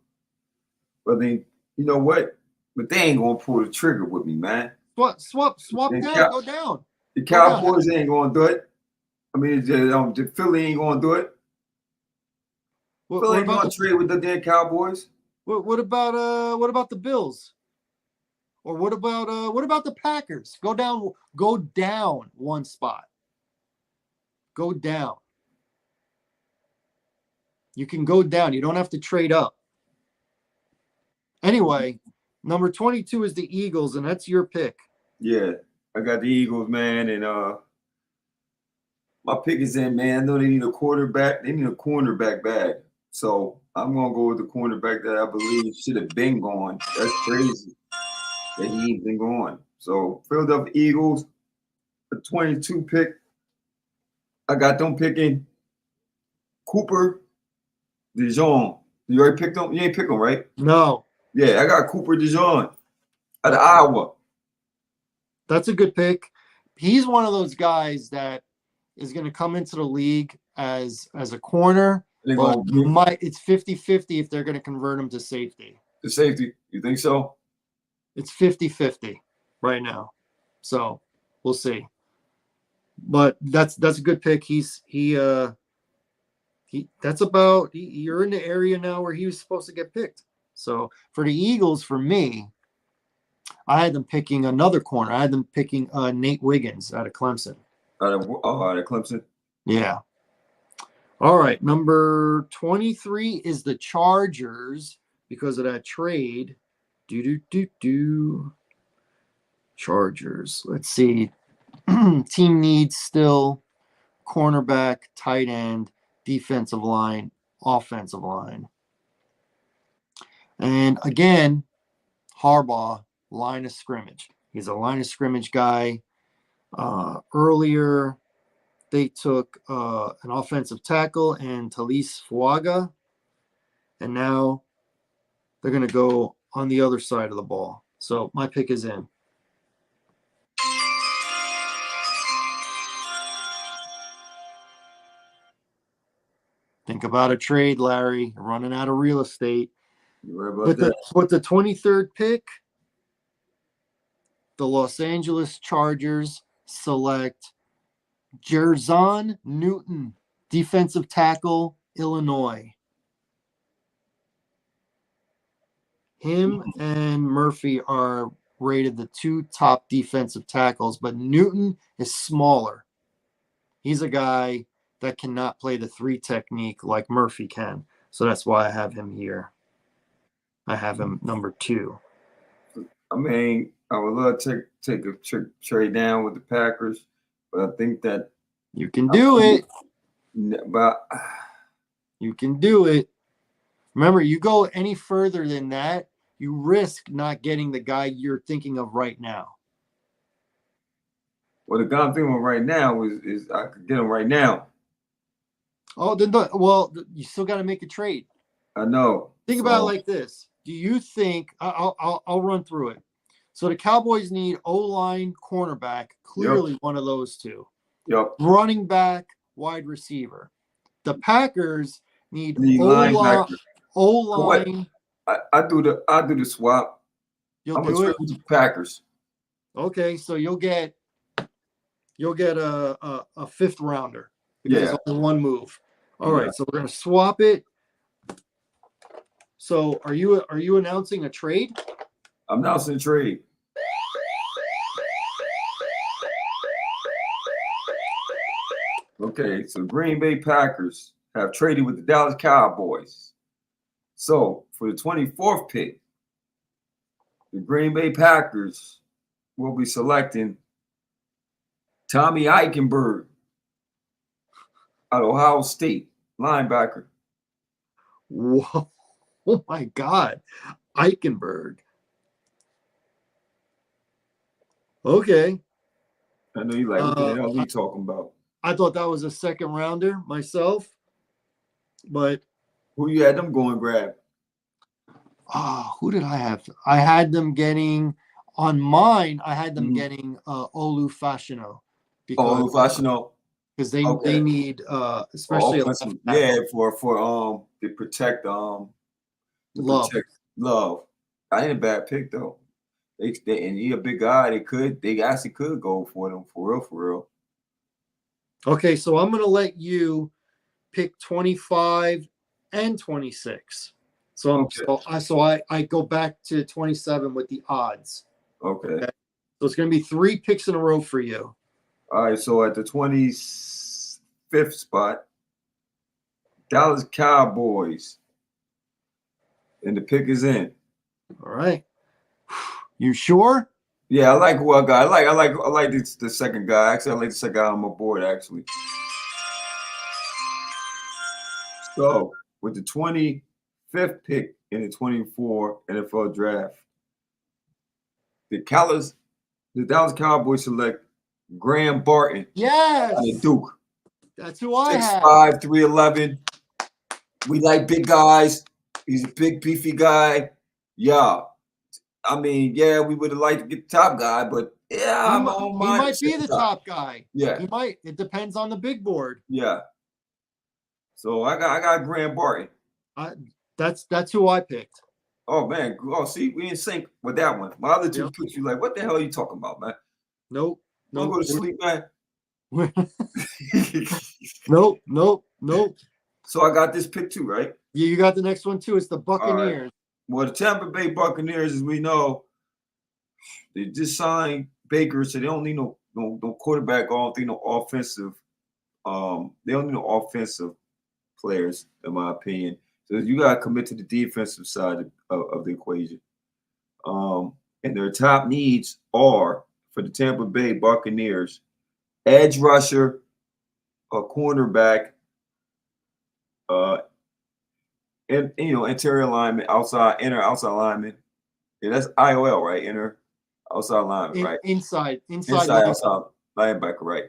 But then you know what? But they ain't gonna pull the trigger with me, man. Swap down, go down. The Cowboys ain't gonna do it. I mean, the Philly ain't gonna do it. Philly ain't gonna trade with the damn Cowboys. What about the Bills? Or what about the Packers? Go down one spot. Go down. You can go down. You don't have to trade up. Anyway, number 22 is the Eagles, and that's your pick. Yeah, I got the Eagles, man, and my pick is in, man. I know they need a quarterback. They need a cornerback bad. So I'm gonna go with the cornerback that I believe should have been gone. That's crazy that he ain't been gone. So Philadelphia Eagles, the 22 pick. I got them picking Cooper DeJean. You already picked them? You ain't pick them, right? No. Yeah, I got Cooper DeJean out of Iowa. That's a good pick. He's one of those guys that is going to come into the league as a corner. But it's 50-50 if they're going to convert him to safety. To safety? You think so? It's 50-50 right now. So we'll see. But that's a good pick. You're in the area now where he was supposed to get picked. So for the Eagles, for me, I had them picking another corner. I had them picking Nate Wiggins out of Clemson. Out of Clemson? Yeah. All right. Number 23 is the Chargers because of that trade. Chargers. Let's see. Team needs still cornerback, tight end, defensive line, offensive line. And again, Harbaugh, line of scrimmage. He's a line of scrimmage guy. Earlier, they took an offensive tackle and Talise Fuaga. And now they're going to go on the other side of the ball. So my pick is in. Think about a trade, Larry. You're running out of real estate. With the 23rd pick, the Los Angeles Chargers select Jerzon Newton, defensive tackle, Illinois. Him and Murphy are rated the two top defensive tackles, but Newton is smaller. He's a guy that cannot play the 3 technique like Murphy can. So that's why I have him here. I have him number 2. I mean, I would love to take a trade down with the Packers, but I think that you can do it. But you can do it. Remember, you go any further than that, you risk not getting the guy you're thinking of right now. Well, the guy I'm thinking of right now is I could get him right now. Oh, you still got to make a trade. I know. Think about it like this. Do you think I'll run through it? So the Cowboys need O-line, cornerback, clearly one of those two. Yep. Running back, wide receiver. The Packers need linebacker. O-line. I do the swap. You'll do it with the Packers. Okay, so you'll get a 5th rounder. Because it's only one move. All right, so we're gonna swap it. So are you announcing a trade? I'm announcing a trade. Okay, so Green Bay Packers have traded with the Dallas Cowboys. So for the 24th pick, the Green Bay Packers will be selecting Tommy Eichenberg out of Ohio State, linebacker. Whoa. Oh my God. Eichenberg. Okay. I know you like, what the hell are we talking about? I thought that was a second rounder myself, but Who you had them going grab? who did I have? I had them getting on mine. I had them Mhm. getting Olu Fashino Oh, Fashino. because they Okay. need especially a offensive, left tackle. for to protect Love. Love. I ain't a bad pick though. They and he a big guy. They actually could go for them for real. Okay, so I'm gonna let you pick 25 and 26. So I go back to 27 with the odds. Okay. So it's gonna be 3 picks in a row for you. All right. So at the 25th spot, Dallas Cowboys, and the pick is in. All right. You sure? Yeah, I like who I got. I like the second guy. Actually, I like the second guy on my board. Actually. So with the 25th pick in the 24 NFL draft, the Dallas Cowboys select Graham Barton Yes. out of Duke. That's who I had. 6'5", 311. We like big guys. He's a big, beefy guy. Yeah. I mean, yeah, we would have liked to get the top guy, but yeah, He might be the top guy. Yeah. He might. It depends on the big board. Yeah. So I got Graham Barton. That's who I picked. Oh man. Oh, see, we in sync with that one. My other two picks, you like, what the hell are you talking about, man? Nope. Don't go to sleep, man. Nope. So I got this pick too, right? Yeah, you got the next one too. It's the Buccaneers. Right. Well, the Tampa Bay Buccaneers, as we know, they just signed Baker, so they don't need no quarterback. I don't think no offensive. They don't need no offensive players, in my opinion. So you gotta commit to the defensive side of the equation. And their top needs are for the Tampa Bay Buccaneers: edge rusher, a cornerback, and interior lineman, inner outside lineman. Yeah, that's IOL, right? Inner outside lineman, right? Inside outside linebacker, right?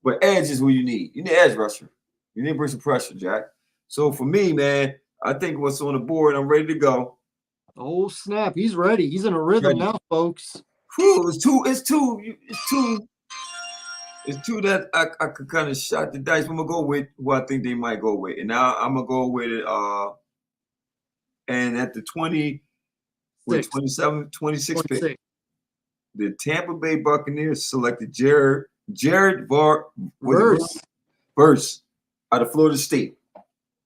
But edge is what you need. You need edge rusher. You need to bring some pressure, Jack. So for me, man, I think what's on the board, I'm ready to go. Oh snap! He's ready. He's in a rhythm now, folks. Whew, it's two that I could kind of shot the dice. I'm gonna go with who I think they might go with, and now I'm gonna go with it. And at the 26 pick, the Tampa Bay Buccaneers selected Jared Verse out of Florida State.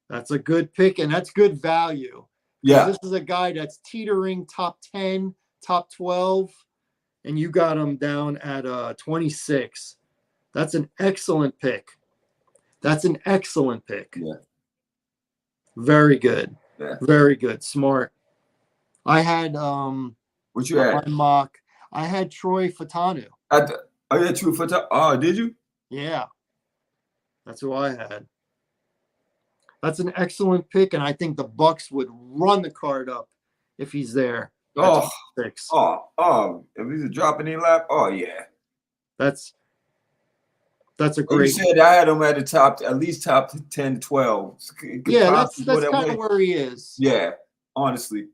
That's a good pick, and that's good value. Yeah. This is a guy that's teetering top 10, top 12, and you got him down at 26. That's an excellent pick. Yeah. Very good. Yeah. Very good. Smart. I had what you had? Mock. I had Troy Fatanu. I had Troy Fatanu. Oh, did you? Yeah. That's who I had. That's an excellent pick, and I think the Bucks would run the card up if he's there. If he's a drop in their lap, oh yeah. That's a great. You said I had him at the top, at least top 10, 12. Yeah, that's kind of where he is. Yeah, honestly.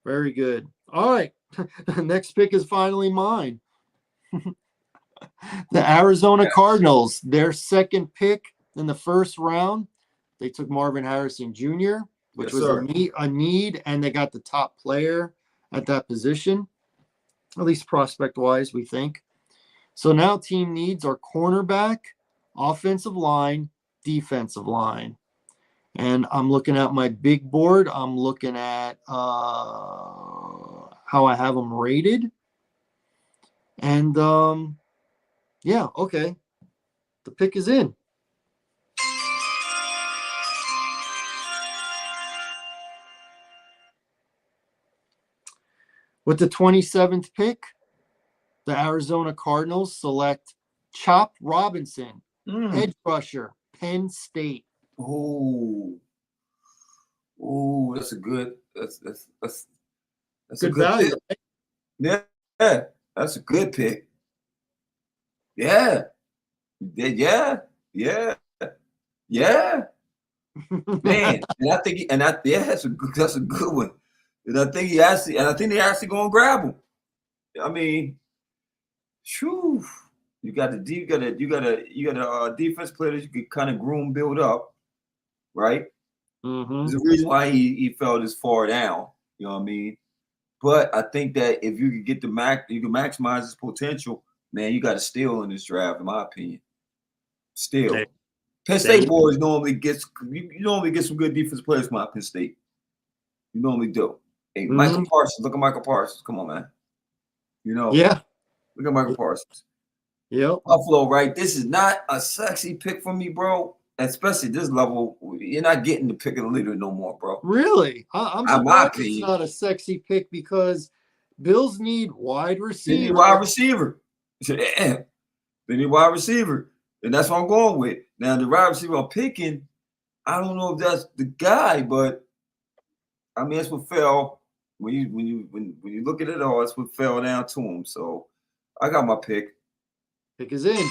Very good. All right. Next pick is finally mine. The Arizona Cardinals, their second pick in the first round. They took Marvin Harrison Jr., which was a need, and they got the top player at that position, at least prospect-wise, we think. So now team needs are cornerback, offensive line, defensive line. And I'm looking at my big board. I'm looking at how I have them rated. And yeah, okay. The pick is in. With the 27th pick, the Arizona Cardinals select Chop Robinson, edge rusher, Penn State. Oh, that's a good. That's a Good good value. pick. Yeah, that's a good pick. Yeah, yeah, man. And I think, that's a good one. And I think they actually gonna grab him. I mean, shoo. You got a defense player that you could kind of groom, build up, right? Mm-hmm. There's a reason why he fell this far down. You know what I mean? But I think that if you could get you can maximize his potential, man, you got to steal in this draft, in my opinion. Steal. Okay. Penn State boys normally you normally get some good defense players from out Penn State. You normally do. Hey, Michael Parsons, look at Michael Parsons. Come on, man. You know, Yeah. look at Michael Parsons. Yep. Buffalo, right? This is not a sexy pick for me, bro. Especially this level, you're not getting the pick of the leader no more, bro. Really? I'm In my surprised it's opinion. not a sexy pick because Bills need wide They receiver. need wide receiver. Damn. They need wide receiver. And that's what I'm going with. Now, the wide receiver I'm picking, I don't know if that's the guy, but I mean, that's what fell when you look at it all. That's what fell down to him. So I got my pick. Pick is in.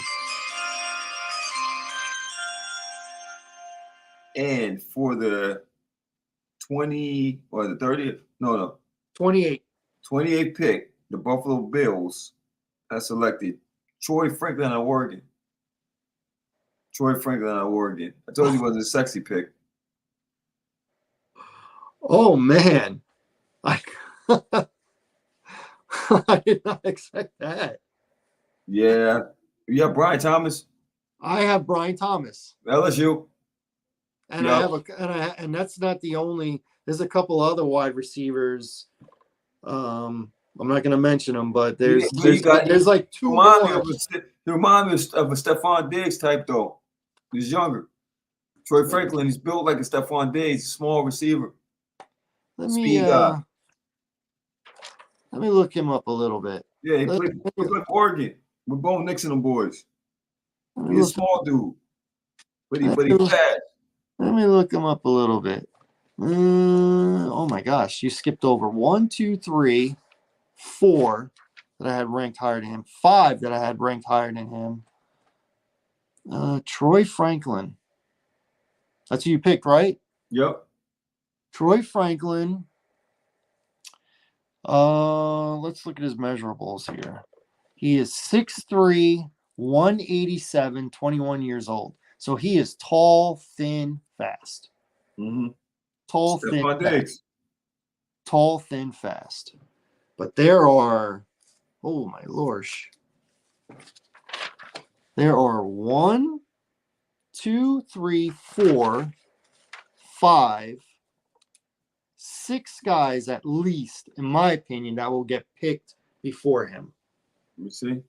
And for the 20 or the 30th, no, 28. 28th pick, the Buffalo Bills have selected Troy Franklin out of Oregon. Troy Franklin out of Oregon. I told you it was a sexy pick. Oh man. I did not expect that. Yeah. You have Brian Thomas, I have Brian Thomas. LSU. And Yep. and that's not the only. There's a couple other wide receivers. I'm not going to mention them, but there's like two more. He remind me of a Stephon Diggs type though. He's younger. Troy Franklin, he's built like a Stephon Diggs, a small receiver. Let me look him up a little bit. Yeah, he played for Oregon with Bo Nix and them boys. He's a small dude, but he's fast. Let me look him up a little bit. Oh my gosh, you skipped over 1, 2, 3, 4 that I had ranked higher than him. 5 that I had ranked higher than him. Troy Franklin. That's who you picked, right? Yep. Troy Franklin. Let's look at his measurables here. He is 6'3", 187, 21 years old. So he is tall, thin, fast. Mm-hmm. Tall, thin, fast. Tall, thin, fast. But there are, oh my lorsh. There are 1, 2, 3, 4, 5, 6 guys at least, in my opinion, that will get picked before him. Let me see.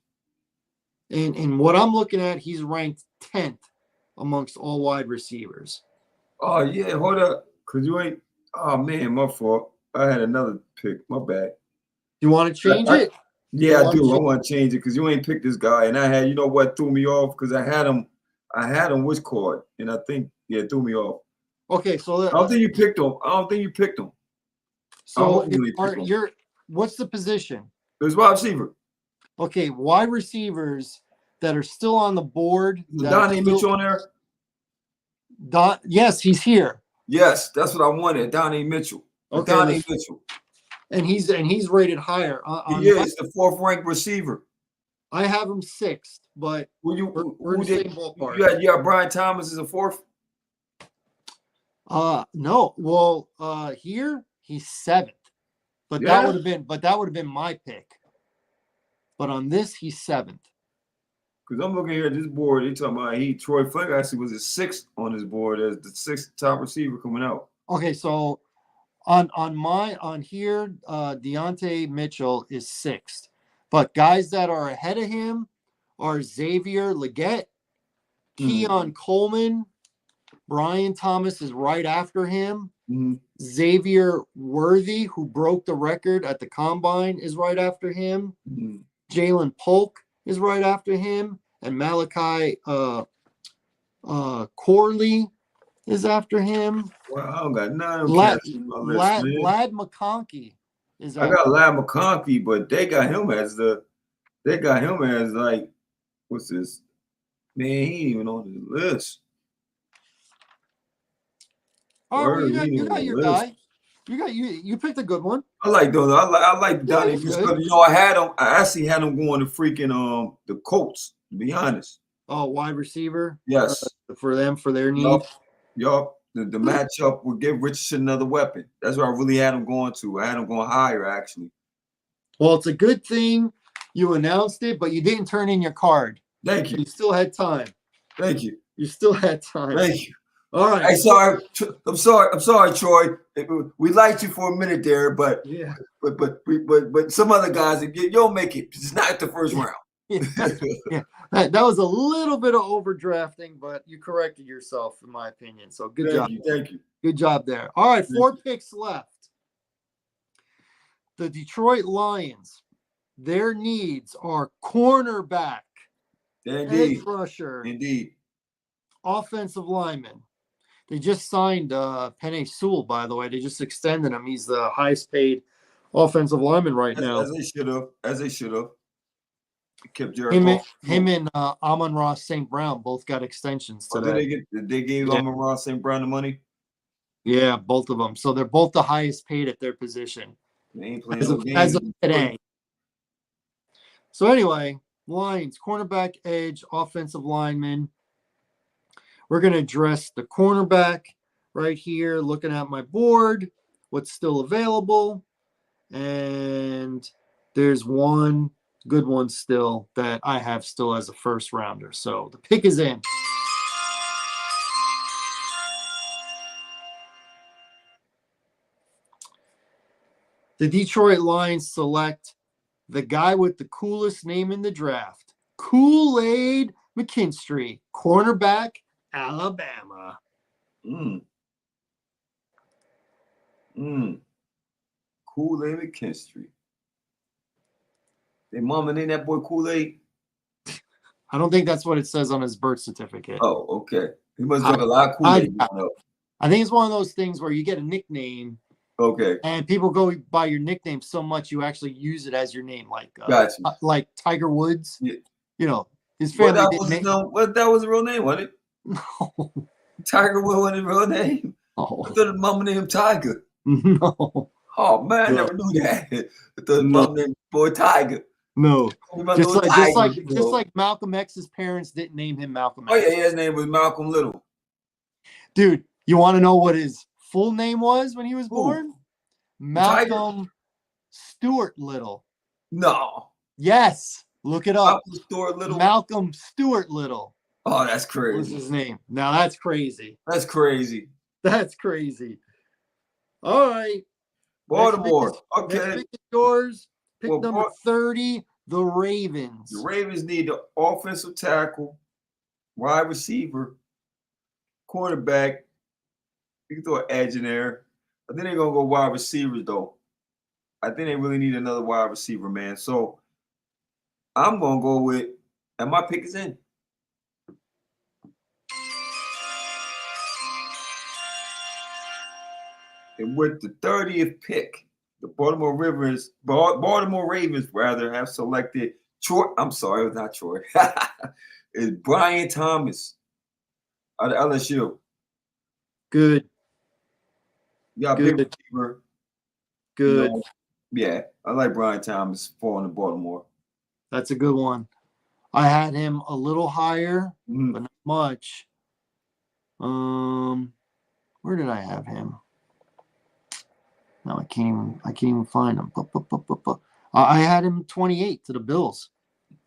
And what I'm looking at, he's ranked 10th amongst all wide receivers. Oh yeah, hold up, cause you ain't. Oh man, my fault. I had another pick. My bad. You want to change it? Yeah, I do. I want to change it because you ain't picked this guy, and I had. You know what threw me off? Because I had him which card, and I think it threw me off. Okay, so I don't think you picked him. So what's the position? There's wide receiver. Okay, wide receivers that are still on the board. Donnie Mitchell on there. Yes, he's here. Yes, that's what I wanted. Donnie Mitchell. Okay, Donnie Mitchell. And he's rated higher. He is the 4th ranked receiver. I have him 6th, but we're in the same ballpark. You had Brian Thomas as a 4th? No. Well, here he's 7th. But that would have been my pick. But on this, he's 7th. Because I'm looking here at this board, they talking about Troy Franklin actually was a 6th on his board as the 6th top receiver coming out. Okay, so On here, Deontay Mitchell is 6th. But guys that are ahead of him are Xavier Leggett, Keon Coleman, Brian Thomas is right after him. Xavier Worthy, who broke the record at the combine, is right after him. Jalen Polk is right after him, and Malachi Corley is after him. Well, I don't got none of them cats on my list, man. Lad McConkey is I after got Lad McConkey, but they got him as like, what's this? Man, he ain't even on the list. All right, well, you got your guy. You picked a good one. I like those. I like Donnie he's because good. you know I actually had him going to freaking the Colts, to be honest. Oh, wide receiver? Yes. For their need. Yup. The matchup would give Richardson another weapon. That's what I really had him going to. I had him going higher, actually. Well, it's a good thing you announced it, but you didn't turn in your card. Thank you. You still had time. Thank you. You still had time. Thank you. All right. I'm sorry, Troy. We liked you for a minute there, but yeah. But some other guys, you'll make it. It's not the first round. Yeah. That was a little bit of overdrafting, but you corrected yourself, in my opinion. So good job. Thank you. Good job there. All right, 4 picks left. The Detroit Lions, their needs are cornerback, edge rusher, offensive lineman. They just signed Penei Sewell, by the way. They just extended him. He's the highest paid offensive lineman right now. As they should have. Kept Him and Amon-Ra St. Brown both got extensions today. They gave Amon-Ra St. Brown the money? Yeah, both of them. So they're both the highest paid at their position. They ain't playing as of today. So anyway, Lions, cornerback, edge, offensive lineman. We're going to address the cornerback right here, looking at my board, what's still available. And there's one good one still that I have still as a first rounder. So the pick is in. The Detroit Lions select the guy with the coolest name in the draft, Kool-Aid McKinstry, cornerback, Alabama. Kool-Aid McKinstry. They mama named that boy Kool-Aid? I don't think that's what it says on his birth certificate. Oh, okay. He must have a lot of Kool-Aid. I think it's one of those things where you get a nickname. Okay. And people go by your nickname so much you actually use it as your name, like like Tiger Woods. Yeah. You know, his family that was a real name, wasn't it? No. Tiger Woods wasn't a real name. Oh. I thought his mama named him Tiger. No. Oh man, I never knew that. I thought his mama named boy Tiger. No. Just like Malcolm X's parents didn't name him Malcolm X. Oh yeah, his name was Malcolm Little. Dude, you want to know what his full name was when he was born? Malcolm Stuart Little. No. Yes. Look it up. Malcolm Stuart Little. Oh, that's crazy. What's his name? Now that's crazy. That's crazy. That's crazy. All right. Baltimore. Next pick is yours. Pick number 30, the Ravens. The Ravens need the offensive tackle, wide receiver, quarterback. You can throw an edge in there. I think they're going to go wide receivers, though. I think they really need another wide receiver, man. So I'm going to go with, and my pick is in. And with the 30th pick, the Baltimore Ravens have selected Troy. I'm sorry, it was not Troy. It's Brian Thomas out of LSU. Good. Yeah, big receiver. Good. You know, yeah, I like Brian Thomas falling to Baltimore. That's a good one. I had him a little higher, but not much. Where did I have him? No, I can't even find him. I had him 28 to the Bills.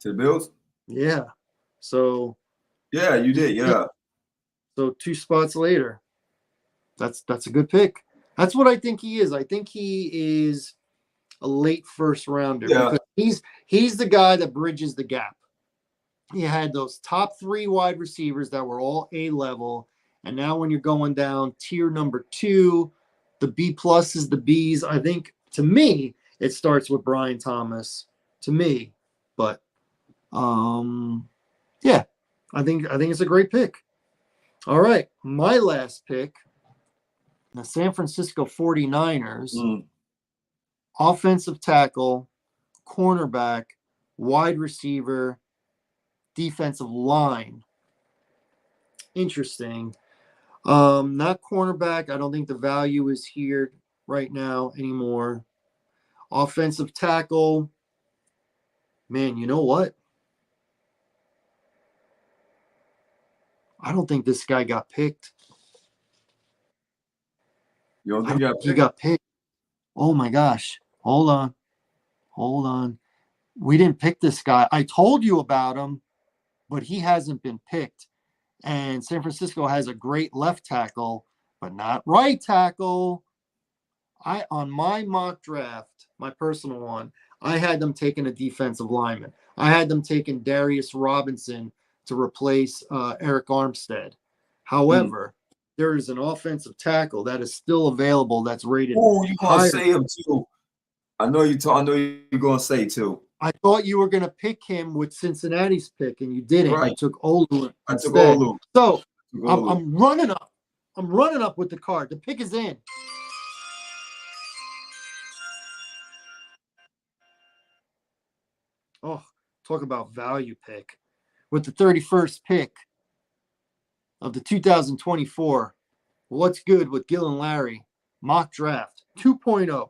To the Bills? Yeah. So. Yeah, you did. Yeah. So 2 spots later. That's a good pick. That's what I think he is. I think he is a late first rounder Yeah. because he's the guy that bridges the gap. He had those top 3 wide receivers that were all A level, and now when you're going down tier number 2, the B pluses, the Bs, I think to me it starts with Brian Thomas. To me, but yeah, I think it's a great pick. All right, my last pick, the San Francisco 49ers, offensive tackle, cornerback, wide receiver, defensive line. Interesting. Not cornerback. I don't think the value is here right now anymore. Offensive tackle. Man, you know what? I don't think this guy got picked. You don't think he got picked? Oh my gosh. Hold on. We didn't pick this guy. I told you about him, but he hasn't been picked. And San Francisco has a great left tackle, but not right tackle. On my mock draft, my personal one, I had them taking a defensive lineman. I had them taking Darius Robinson to replace Eric Armstead. However, there is an offensive tackle that is still available that's rated Oh, you gonna higher. say him too? I know you're gonna say too. I thought you were going to pick him with Cincinnati's pick, and you didn't. Right. You took Olu I took instead. Olu. So I'm running up. I'm running up with the card. The pick is in. Oh, talk about value pick. With the 31st pick of the 2024 What's Good with Gil and Larry mock draft 2.0,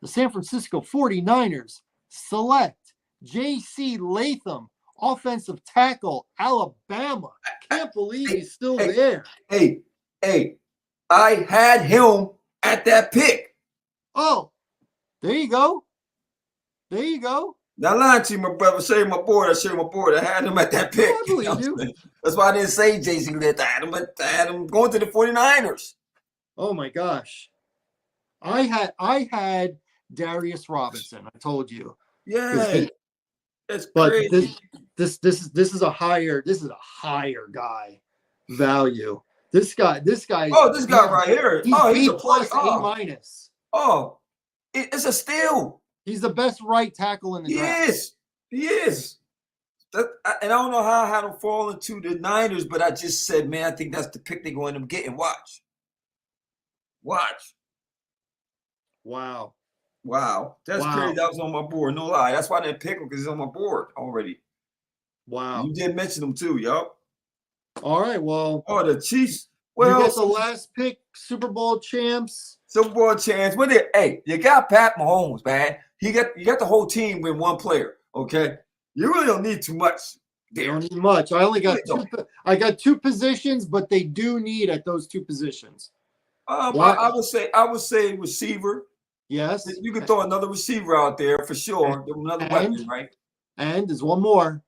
the San Francisco 49ers select J.C. Latham, offensive tackle, Alabama. Can't believe he's still there. Hey, I had him at that pick. Oh, there you go. Not lying to you, my brother. Show you my board. I had him at that pick. I believe you. That's why I didn't say J.C. Latham. I had him going to the 49ers. Oh my gosh. I had Darius Robinson. I told you. Yeah. That's But crazy. this is a higher guy value. This guy. Oh, this guy right here. He's He's B a plus player. A minus. Oh, it's a steal. He's the best right tackle in the draft. He is. And I don't know how I had him fall into the Niners, but I just said, man, I think that's the pick they're going to get. And watch. Wow. That's crazy. That was on my board. No lie. That's why I didn't pick him, because he's on my board already. Wow. You did mention him too, yo. All right. Well. Oh, the Chiefs. Well, you get the last pick, Super Bowl champs. Super Bowl chance. Hey, you got Pat Mahomes, man. You got the whole team with one player. Okay, you really don't need too much. They don't need much. I only got I got 2 positions, but they do need at those 2 positions. I would say receiver. Yes. You could throw another receiver out there for sure. Another weapon, right? And there's one more.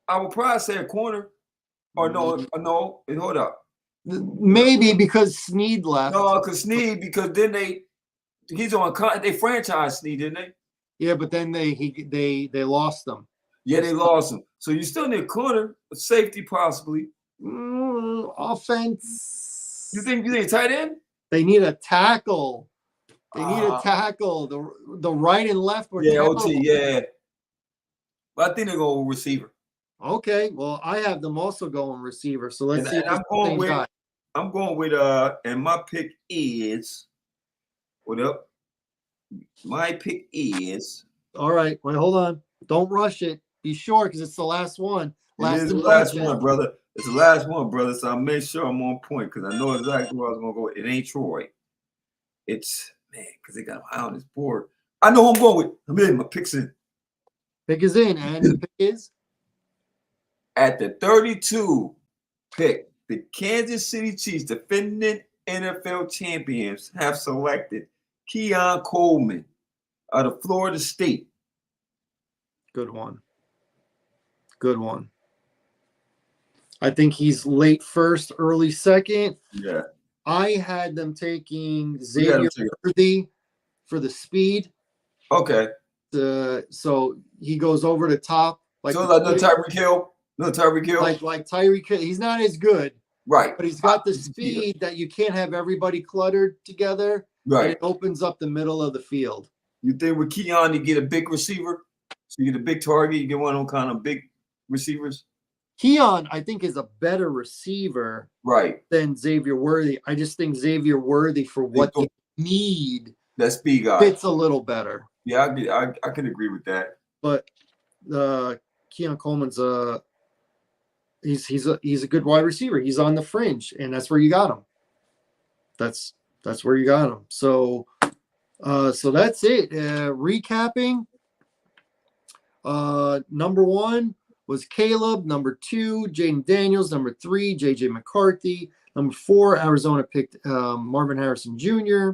I would probably say a corner. Or no. Hold up. Maybe because Snead left. No, because then they franchised Snead, didn't they? Yeah, but then they lost them. Yeah, they lost him. So you still need a corner, a safety possibly. Offense. You think tight end? They need a tackle. They need a tackle. The right and left were terrible. OT, yeah. But I think they go receiver. Okay, well, I have them also going receiver. So let's see. I'm going with and my pick is what up? My pick is all right. Wait, hold on. Don't rush it. Be sure because it's the last one. It is the last one, brother. It's the last one, brother. So I made sure I'm on point because I know exactly where I was gonna go. It ain't Troy. It's because they got him high on his board. I know who I'm going with. I'm in. My pick's in. Pick is in, and the pick is at the 32 pick. The Kansas City Chiefs, defending NFL champions, have selected Keon Coleman out of Florida State. Good one. I think he's late first, early second. Yeah. I had them taking We had him Xavier take- Worthy for the speed. Okay. So he goes over the top. Like So like no Tyreek Hill? No Tyreek Hill? like Tyreek Hill. He's not as good, Right. but he's got the speed that you can't have everybody cluttered together. And Right. it opens up the middle of the field. You think with Keon, you get a big receiver? So you get a big target, you get one of them kind of big receivers? Keon, I think, is a better receiver Right. than Xavier Worthy. I just think Xavier Worthy, for what they need, That speed guy. fits a little better. Yeah, I can agree with that. But Keon Coleman's he's a good wide receiver. He's on the fringe, and that's where you got him. That's where you got him. So that's it. Recapping. Number 1 was Caleb. Number 2, Jaden Daniels. Number 3, JJ McCarthy. Number 4, Arizona picked Marvin Harrison Jr.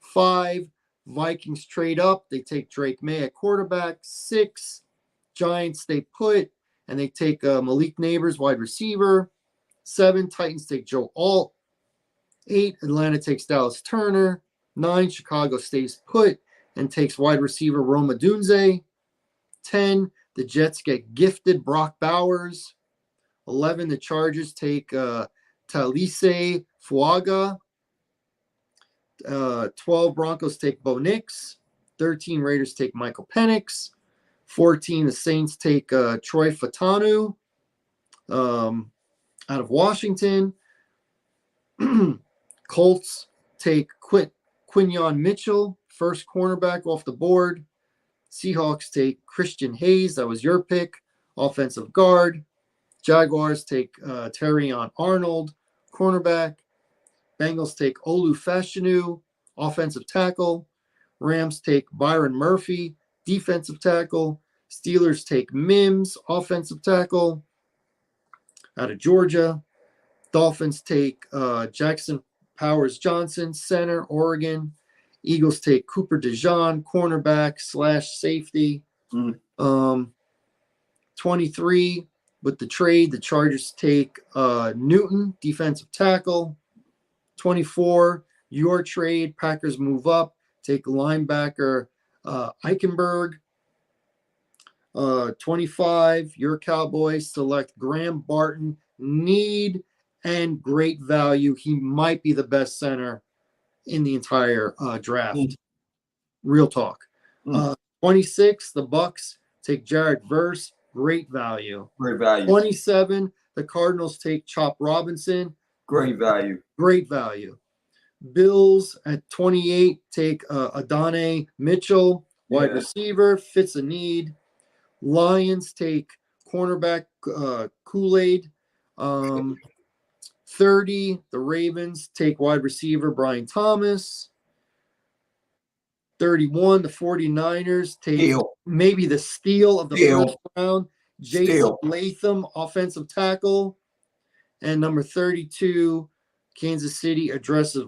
5, Vikings trade up. They take Drake May at quarterback. 6, Giants stay put, and they take Malik Neighbors, wide receiver. 7, Titans take Joe Alt. 8, Atlanta takes Dallas Turner. 9, Chicago stays put and takes wide receiver Roma Dunze. 10, the Jets get gifted Brock Bowers. 11, the Chargers take Talise Fuaga. 12, Broncos take Bo Nix. 13, Raiders take Michael Penix. 14, the Saints take Troy Fatanu out of Washington. Colts take Quinyon Mitchell, first cornerback off the board. Seahawks take Christian Hayes. That was your pick, offensive guard. Jaguars take Terrion Arnold, cornerback. Bengals take Olu Fashanu, offensive tackle. Rams take Byron Murphy, defensive tackle. Steelers take Mims, offensive tackle, out of Georgia. Dolphins take Jackson Powers Johnson, center, Oregon. Eagles take Cooper DeJean, cornerback / safety. 23, with the trade, the Chargers take Newton, defensive tackle. 24, your trade, Packers move up, take linebacker Eichenberg. 25, your Cowboys select Graham Barton, need and great value. He might be the best center in the entire draft. Real talk. 26, the Bucks take Jared Verse, great value. Great value. 27, the Cardinals take Chop Robinson, Great value. great value. Bills at 28 take Adonai Mitchell, wide receiver, fits a need. Lions take cornerback Kool-Aid. 30, the Ravens take wide receiver Brian Thomas. 31, the 49ers take maybe the steal of the first round, Jason Latham, offensive tackle. And number 32, Kansas City addresses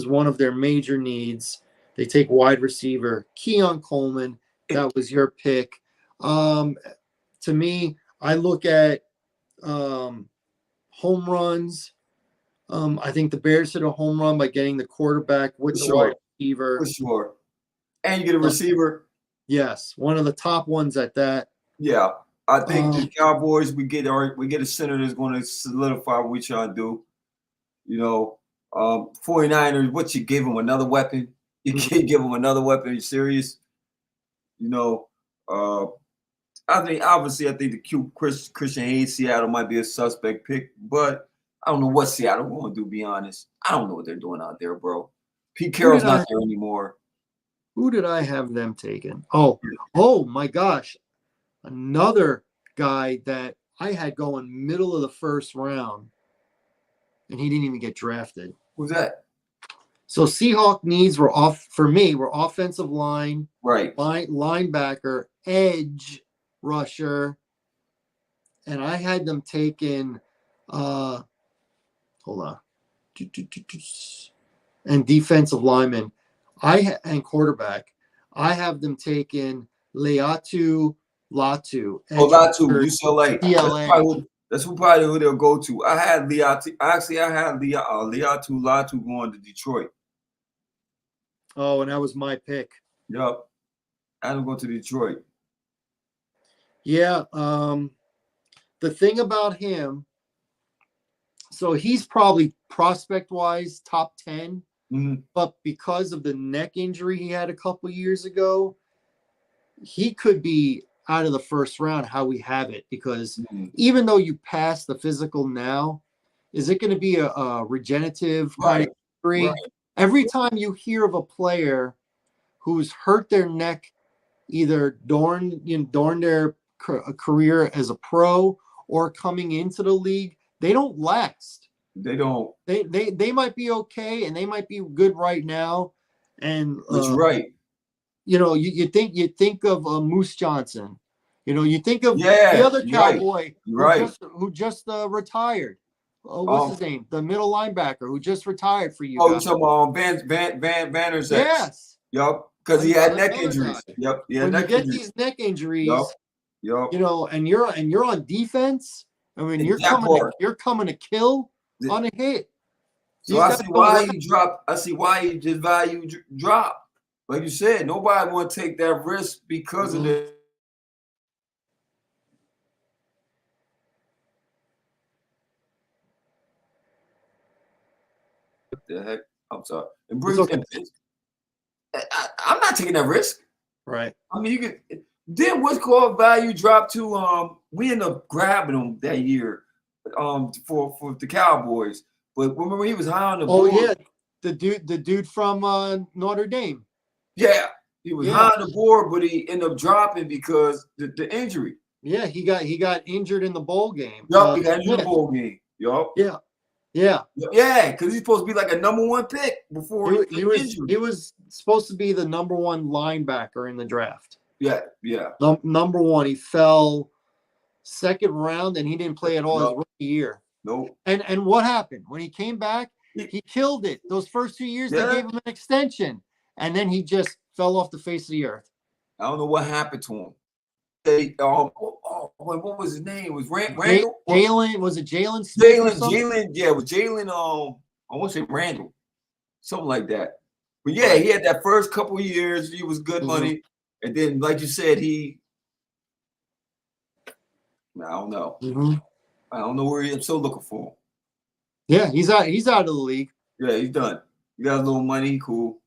one of their major needs. They take wide receiver Keon Coleman. That was your pick. To me, I look at home runs. I think the Bears hit a home run by getting the quarterback with the wide receiver. For sure. And you get a receiver. Yes, one of the top ones at that. Yeah. I think the Cowboys, we get a center that's going to solidify what we're trying to do. You know, 49ers, what you give them another weapon? You can't give them another weapon. Are you serious? You know, I think the Christian Hayes, Seattle might be a suspect pick, but I don't know what Seattle going to do, be honest. I don't know what they're doing out there, bro. Pete Carroll's not there anymore. Who did I have them taken? Oh my gosh. Another guy that I had going middle of the first round, and he didn't even get drafted. Who's that? So Seahawk needs were offensive line, right, linebacker, edge rusher, and I had them taken. Hold on, and defensive lineman, and quarterback. I have them taken Latu. Latu, UCLA. CLA. That's probably who they'll go to. I had Liatu. Actually, I had Liatu Latu going to Detroit. Oh, and that was my pick. Yup. I had him go to Detroit. Yeah. The thing about him, so he's probably prospect-wise top 10, but because of the neck injury he had a couple years ago, he could be out of the first round how we have it, because even though you pass the physical now, is it going to be a regenerative kind of injury? Right. Every time you hear of a player who's hurt their neck either during their career as a pro or coming into the league, they don't last. They don't. They might be okay and they might be good right now. And that's right. You know, you think of Moose Johnson. You know, you think of the other Cowboy who just retired. What's his name? The middle linebacker who just retired for you. Oh, you're talking about Van Vander's ex. Yes. Yup. Because he had neck injuries. Yep. Yeah. When you get these neck injuries, yup. you know, and you're on defense. I mean, you're coming to kill on a hit. So I see why he dropped. I see why his value dropped. Like you said, nobody want to take that risk because of the. What the heck? I'm sorry. I'm not taking that risk. Right. I mean, you could. Then what's called value dropped to we ended up grabbing him that year for the Cowboys. But remember he was high on the board. Oh yeah, the dude from Notre Dame. Yeah, he was high on the board, but he ended up dropping because the injury. Yeah, he got injured in the bowl game. Yup, he got injured in the bowl game. Yup. Yeah, because he's supposed to be like a number one pick before he was supposed to be the number one linebacker in the draft. Yeah. Number one, he fell second round, and he didn't play at all his rookie year. Nope. And what happened when he came back? He killed it. Those first 2 years, they gave him an extension, and then he just fell off the face of the earth. I don't know what happened to him. What was his name? It was Randall? Jalen, was it Jalen Smith? Jalen, it was Jalen, I want to say Randall. Something like that. But yeah, he had that first couple of years, he was good money. And then, like you said, I don't know. I don't know where I'm still looking for him. Yeah, he's out of the league. Yeah, he's done. He got a little money, cool.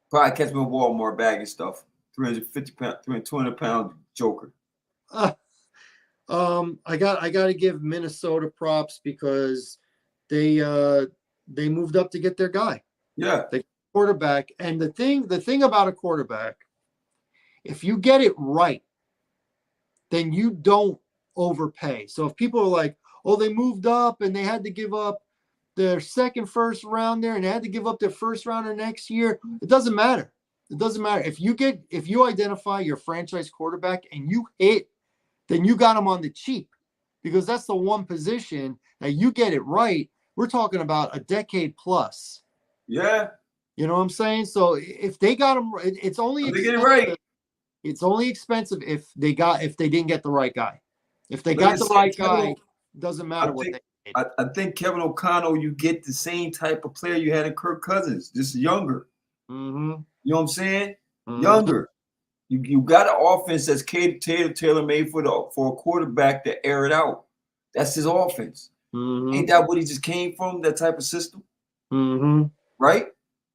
Probably catch me in Walmart bagging stuff. 350 pound, 200-pound joker. I got to give Minnesota props because they moved up to get their guy. Yeah, the quarterback. And the thing about a quarterback, if you get it right, then you don't overpay. So if people are like, oh, they moved up and they had to give up their first round there and they had to give up their first rounder next year, it doesn't matter. It doesn't matter. If you identify your franchise quarterback and you hit, then you got him on the cheap, because that's the one position that you get it right. We're talking about a decade plus. Yeah. You know what I'm saying? So if they got him, it's only expensive. Get it right. It's only expensive if they didn't get the right guy. If they got the right guy, doesn't matter what they did. I think Kevin O'Connell, you get the same type of player you had in Kirk Cousins, just younger. You know what I'm saying? Younger. You got an offense that's tailor-made for a quarterback to air it out. That's his offense. Ain't that what he just came from, that type of system? Right?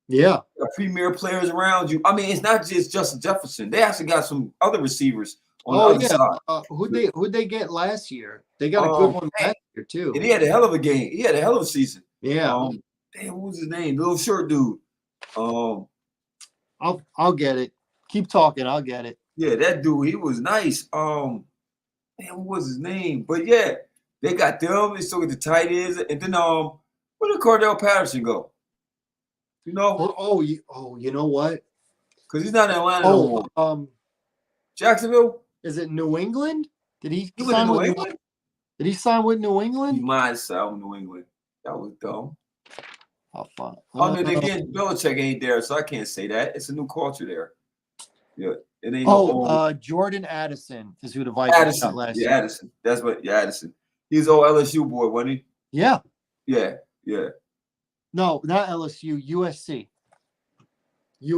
Yeah. Premier players around you. I mean, it's not just Justin Jefferson. They actually got some other receivers on the other side. Who'd they get last year? They got a good one last year, too. And he had a hell of a game. He had a hell of a season. Yeah. Damn, what was his name? Little short dude. I'll get it. Keep talking. I'll get it. Yeah, that dude, he was nice. Damn, what was his name? But yeah, they got them. They still get the tight ends. And then where did Cordell Patterson go? You know? You know what? Because he's not in Atlanta no more. Jacksonville? Is it New England? Did he sign with New England? Did he sign with New England? He might have signed with New England. That was dumb. How fun. I mean, again, Belichick ain't there, so I can't say that. It's a new culture there. Yeah. It ain't no old Jordan Addison is who the Vikings Addison. got last Yeah, year. Addison. That's what. Yeah, Addison. He's old LSU boy, wasn't he? Yeah. Yeah. Yeah. No, not LSU, USC.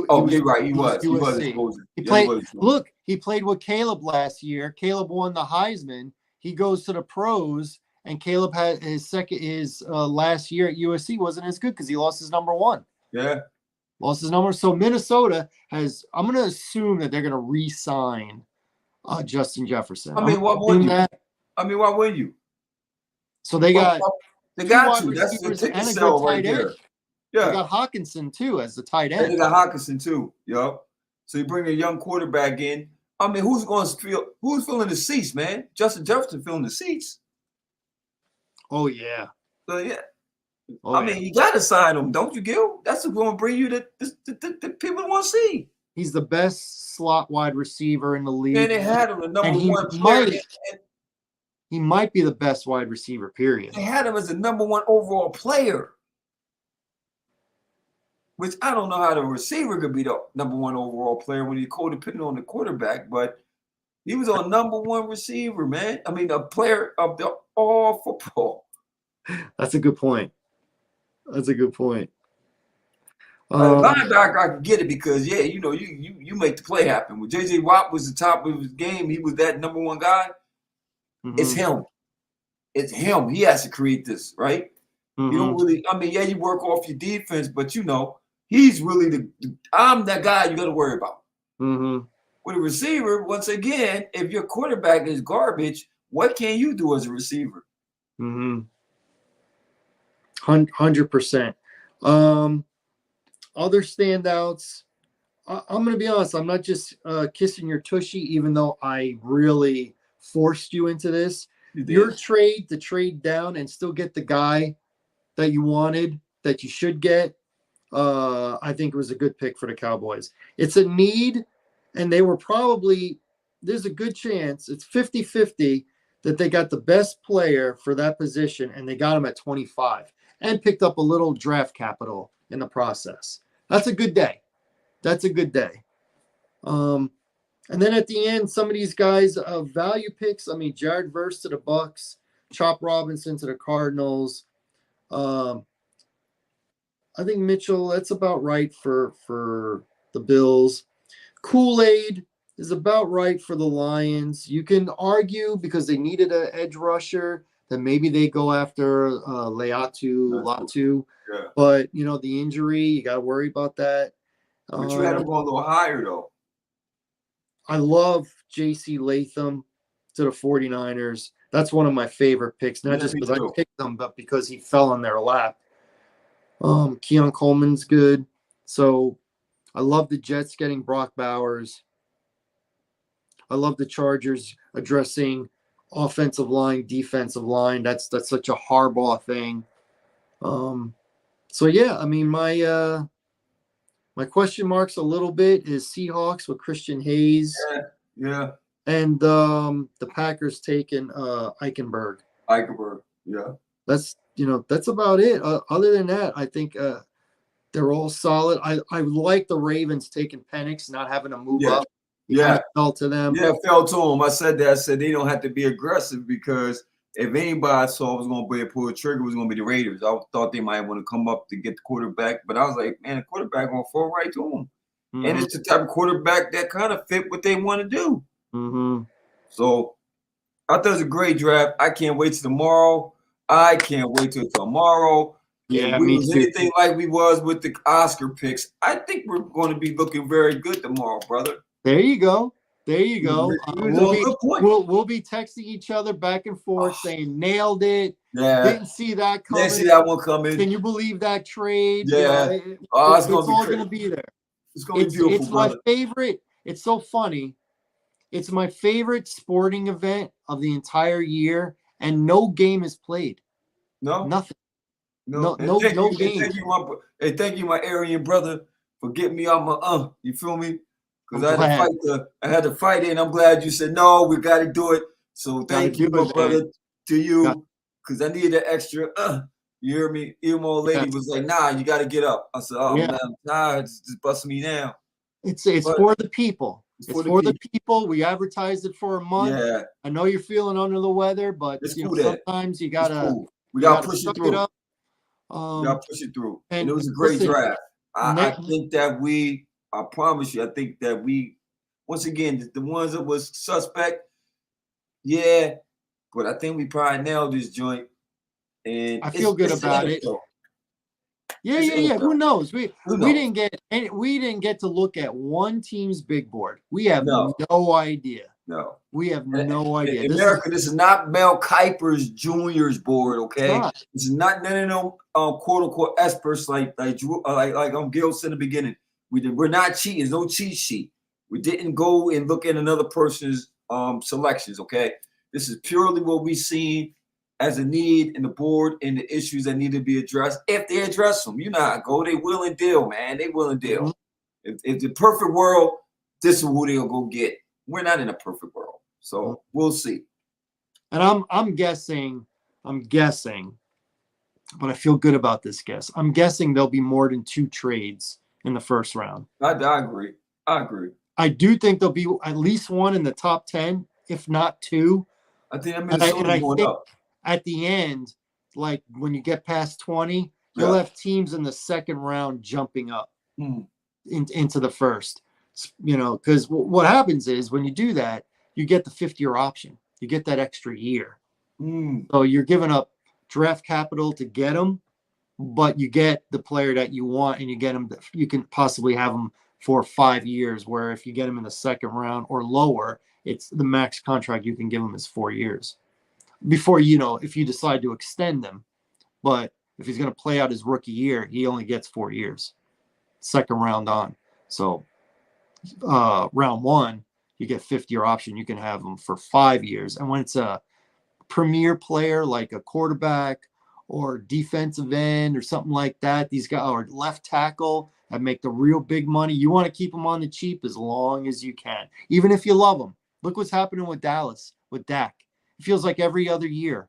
Oh, you're right. He was. He was USC. exposed. He Yeah, he played. was exposed. Look, he played with Caleb last year. Caleb won the Heisman. He goes to the pros, and Caleb had his last year at USC wasn't as good because he lost his number one. Yeah. Lost his number. So Minnesota has. I'm going to assume that they're going to re-sign Justin Jefferson. I mean, why wouldn't you? Why wouldn't you? So they got. They two got wide to. That's the receivers ticket and a sell good right tight there. end. Yeah. They got Hawkinson too as the tight And they end. got Hawkinson too. Yup. So you bring a young quarterback in. I mean, who's filling the seats, man? Justin Jefferson filling the seats. Oh yeah. So yeah. Oh, I mean, you gotta sign him, don't you, Gil? That's what's gonna bring you the people want to see. He's the best slot wide receiver in the league. And they had him the number And he one player. He might be the best wide receiver, period. They had him as the number one overall player. Which I don't know how the receiver could be the number one overall player when he's codependent on the quarterback, but he was on number one receiver, man. I mean, a player of the all football. That's a good point. That's a good point. Linebacker, I can get it because you make the play happen. When J.J. Watt was the top of his game, he was that number one guy. Mm-hmm. It's him. It's him. He has to create this, right? Mm-hmm. You don't really. I mean, yeah, you work off your defense, but he's really I'm that guy you got to worry about. Mm-hmm. With a receiver, once again, if your quarterback is garbage, what can you do as a receiver? Mm-hmm. 100%. Other standouts. I'm going to be honest. I'm not just kissing your tushy, even though I really forced you into this. Your trade to trade down and still get the guy that you wanted, that you should get, I think it was a good pick for the Cowboys. It's a need, and they were there's a good chance, it's 50-50 that they got the best player for that position, and they got him at 25 and picked up a little draft capital in the process. That's a good day. That's a good day. And then at the end, some of these guys value picks. I mean, Jared Verse to the Bucks, Chop Robinson to the Cardinals. I think Mitchell, that's about right for the Bills. Kool-Aid is about right for the Lions. You can argue because they needed an edge rusher that maybe they go after Latu. Yeah. But, the injury, you got to worry about that. But you had him going a little higher, though. I love J.C. Latham to the 49ers. That's one of my favorite picks, not just because I picked them, but because he fell in their lap. Keon Coleman's good. So I love the Jets getting Brock Bowers. I love the Chargers addressing offensive line, defensive line. That's such a Harbaugh thing. So yeah, I mean my question marks a little bit is Seahawks with Christian Hayes. Yeah. And the Packers taking Eichenberg. Yeah. That's about it. Other than that, I think they're all solid. I like the Ravens taking Penix, not having to move up. It fell to them. Yeah, it fell to them. I said that. I said they don't have to be aggressive because if anybody I saw was going to be able to pull a trigger, it was going to be the Raiders. I thought they might want to come up to get the quarterback, but I was like, man, the quarterback going to fall right to them. Mm-hmm. And it's the type of quarterback that kind of fit what they want to do. Mm-hmm. So I thought it was a great draft. I can't wait till tomorrow. Yeah, if we was anything like we was with the Oscar picks, I think we're going to be looking very good tomorrow, brother. There you go. We'll be texting each other back and forth saying, nailed it. Yeah. Didn't see that coming. Didn't see that one coming. Can you believe that trade? Yeah. It's all going to be there. It's going to be beautiful, It's my favorite. It's so funny. It's my favorite sporting event of the entire year, and no game is played. No? Nothing. No game. Thank you, my Aryan brother, for getting me out my you feel me? Because I had to fight it, and I'm glad you said no, we got to do it. So thank you, my brother, to you, because I needed an extra you hear me? Even my old lady was like, nah, you got to get up. I said, man, I'm tired. It's just busting me down. It's for the people. It's for the people. We advertised it for a month. Yeah, I know you're feeling under the weather, but it's you know, cool that. sometimes you It's gotta cool. We gotta push it suck it through. up. We gotta push it through. And And it was a great listen, draft. I ne- think that I promise you, I think that once again, the ones that was suspect, yeah, but I think we probably nailed this joint. And I feel good it's the about it. NFL. Yeah, It's yeah, the yeah. Who NFL. knows? Who We knows? didn't get to look at one team's big board. We have No. no idea. No. We have And- no idea. In America, this is not Mel Kiper's Junior's board, okay? not. This is not none of them quote unquote experts like Drew, like Gil said in the beginning. We're not cheating. There's no cheat sheet. We didn't go and look at another person's selections, okay? This is purely what we seen as a need in the board and the issues that need to be addressed. If they address them, you know how it go. They will and deal, man. They will and deal. Mhm. If the perfect world, this is who they'll go get. We're not in a perfect world. So we'll see. And I'm guessing, but I feel good about this guess. I'm guessing there'll be more than 2 trades in the first round. I agree. I agree. I do think there'll be at least one in the top 10, if not 2. I think that And Minnesota's I going think up. at the end, like when you get past 20, you'll have teams in the second round jumping up into the first. You know, because what happens is when you do that, you get the 5th-year option. You get that extra year. So you're giving up draft capital to get them, but you get the player that you want, and you get them. You can possibly have them for 5 years. Where if you get them in the second round or lower, it's the max contract you can give them is 4 years. Before if you decide to extend them, but if he's going to play out his rookie year, he only gets 4 years. Second round on. So round 1, you get 5th-year option. You can have them for 5 years. And when it's a premier player like a quarterback or defensive end or something like that, these guys or left tackle that make the real big money, you want to keep them on the cheap as long as you can, even if you love them. Look what's happening with Dallas, with Dak. It feels like every other year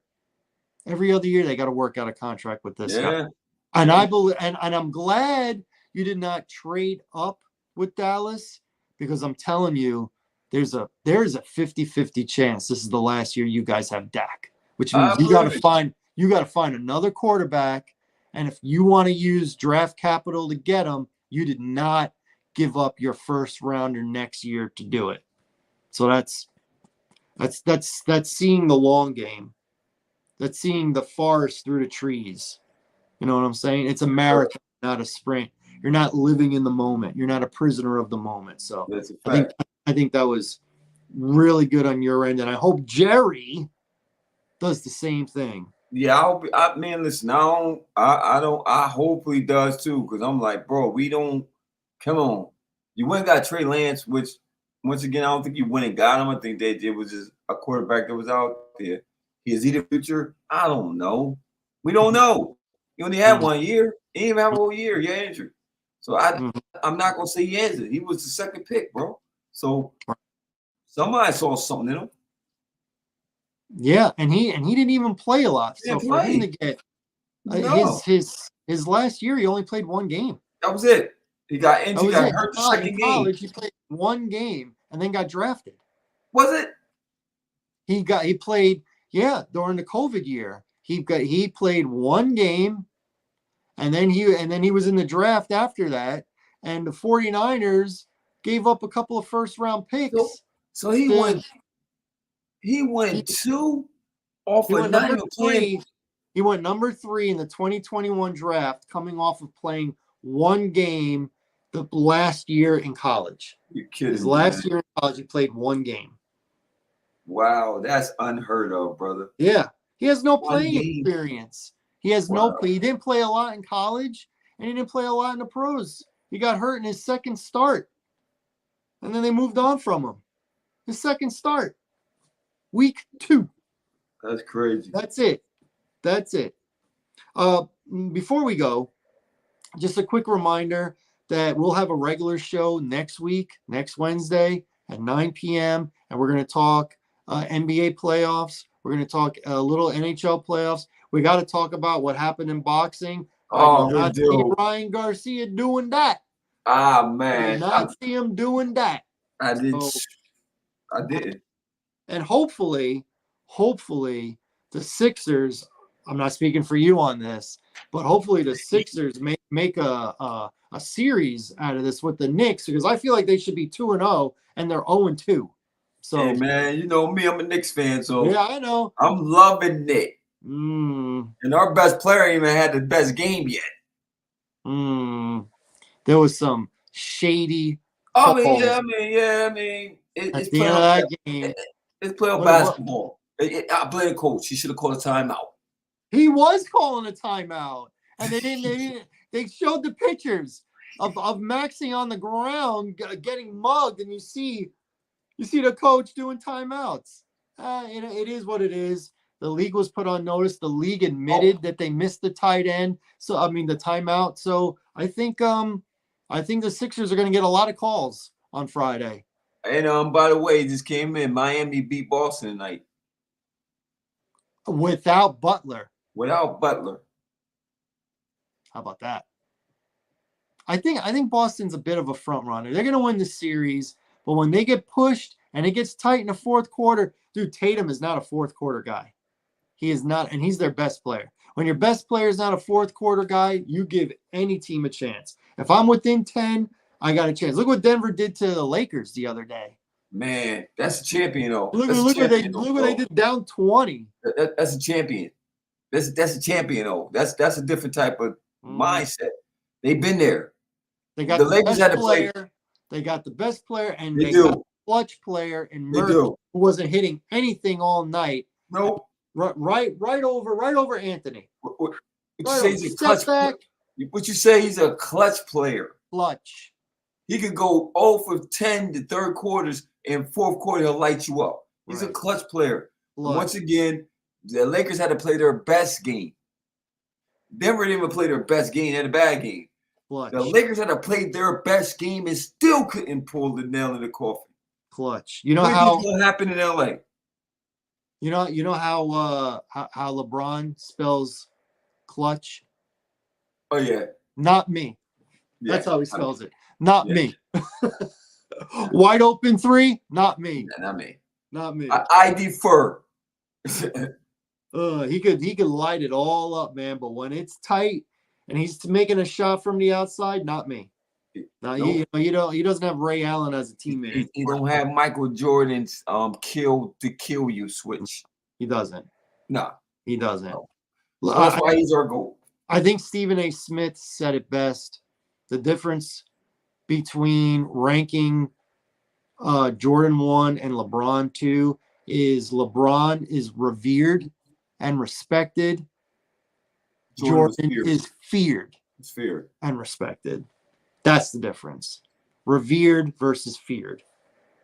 they got to work out a contract with this guy. And I believe, and I'm glad you did not trade up with Dallas, because I'm telling you, there's a 50-50 chance this is the last year you guys have Dak, which means you got to find another quarterback. And if you want to use draft capital to get him, you did not give up your first rounder next year to do it. So that's seeing the long game. That's seeing the forest through the trees. You know what I'm saying? It's a marathon, not a sprint. You're not living in the moment. You're not a prisoner of the moment. So That's a fact. I think that was really good on your end, and I hope Jerry does the same thing. Yeah, man, listen, I hopefully does too, because I'm like, bro, we don't, come on. You went and got Trey Lance, which, once again, I don't think you went and got him. I think they did was just a quarterback that was out there. Is he the future? I don't know. We don't know. He only had 1 year. He didn't even have a whole year. You're injured. So I'm not going to say he is it. He was the second pick, bro. So somebody saw something in him. Yeah, and he didn't even play a lot. So for him to get his last year, he only played 1 game. That was it. He got injured. He got hurt the second in game. College, he played 1 game and then got drafted. Was it? He played during the COVID year. He played 1 game, and then he was in the draft after that. And the 49ers gave up a couple of first-round picks. So he went 2 off of not even playing. He went number 3 in the 2021 draft, coming off of playing 1 game the last year in college. You're kidding. His last year in college, he played 1 game. Wow, that's unheard of, brother. Yeah. He has no playing experience. He has no play. He didn't play a lot in college, and he didn't play a lot in the pros. He got hurt in his second start, and then they moved on from him. His second start, week 2. That's crazy. That's it. Before we go, just a quick reminder that we'll have a regular show next week, next Wednesday at 9 p.m., and we're going to talk NBA playoffs. We're going to talk a little NHL playoffs. We got to talk about what happened in boxing. I did not see Ryan Garcia doing that. Ah, man. I did not see him doing that. I did. So, I did. and hopefully the Sixers. I'm not speaking for you on this, but hopefully the Sixers make a series out of this with the Knicks, because I feel like they should be 2-0 and they're 0-2. So Hey man, you know me, I'm a Knicks fan, so yeah, I know. I'm loving it. Mm, And our best player ain't even had the best game yet. there was some shady I mean, calls it's at the end of playoff. that game. It's playoff What- basketball. I blame the coach. He should have called a timeout. He was calling a timeout, and they didn't. They showed the pictures of Maxey on the ground getting mugged, and you see the coach doing timeouts. It is what it is. The league was put on notice. The league admitted that they missed the tight end. So I mean the timeout. So I think the Sixers are going to get a lot of calls on Friday. And by the way, just came in. Miami beat Boston tonight Without Butler. without Butler. How about that? I think Boston's a bit of a front runner. They're going to win the series, but when they get pushed and it gets tight in the fourth quarter, dude, Tatum is not a fourth quarter guy. He is not, and he's their best player. When your best player is not a fourth quarter guy, you give any team a chance. If I'm within 10, I got a chance. Look what Denver did to the Lakers the other day. Man, that's a champion, though. Look That's what a they champion, did down 20. That's a champion. That's a champion, though. That's a different type of mindset. They've been there. They got The the Lakers best had to play. player. They got the best player, and They they do. got a clutch player in They Murphy, do. who wasn't hitting anything all night. Nope. Right over Anthony. What you Right say over. he's a Step clutch back, What you say he's a clutch player. clutch. He could go 0 for 10 to third quarters, and fourth quarter he'll light you up. He's a Right. clutch player. Clutch. Once again, the Lakers had to play their best game. Denver didn't even play their best game. They had a bad game. Clutch. The Lakers had to play their best game and still couldn't pull the nail in the coffin. Clutch. You know What how did happen in LA? you know how LeBron spells clutch? Oh yeah. Not me. Yeah. That's how he spells it. Not Yeah. me. Wide open three? Not me. Not me. Not me. I defer. He could light it all up, man. But when it's tight and he's making a shot from the outside, not me. No, Nope. he doesn't have Ray Allen as a teammate. He don't have Michael Jordan's kill you switch. He doesn't. No. He doesn't. No. So that's why he's our goal. I think Stephen A. Smith said it best. The difference between ranking Jordan 1 and LeBron 2 is LeBron is revered and respected. Jordan is feared and respected. That's the difference. Revered versus feared.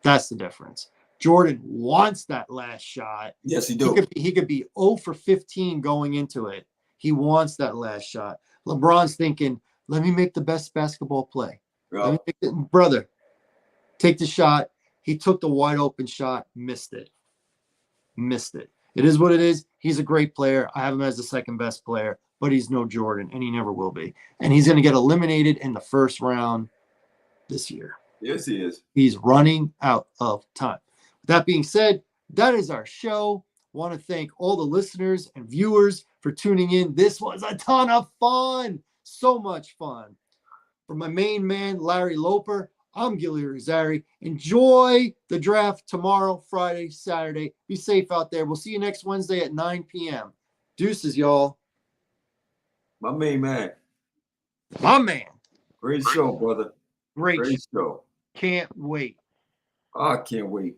That's the difference. Jordan wants that last shot. Yes, he do. He could be 0 for 15 going into it. He wants that last shot. LeBron's thinking, let me make the best basketball play. Yeah. Brother, take the shot. He took the wide open shot, missed it. It is what it is. He's a great player. I have him as the second best player, but he's no Jordan, and he never will be. And he's going to get eliminated in the first round this year. Yes, he is. He's running out of time. With that being said, that is our show. Want to thank all the listeners and viewers for tuning in. This was a ton of fun. So much fun. For my main man, Larry Loper, I'm Gilly Rosari. Enjoy the draft tomorrow, Friday, Saturday. Be safe out there. We'll see you next Wednesday at 9 p.m. Deuces, y'all. My main man. My man. Great show, brother. Great show. Can't wait. I can't wait.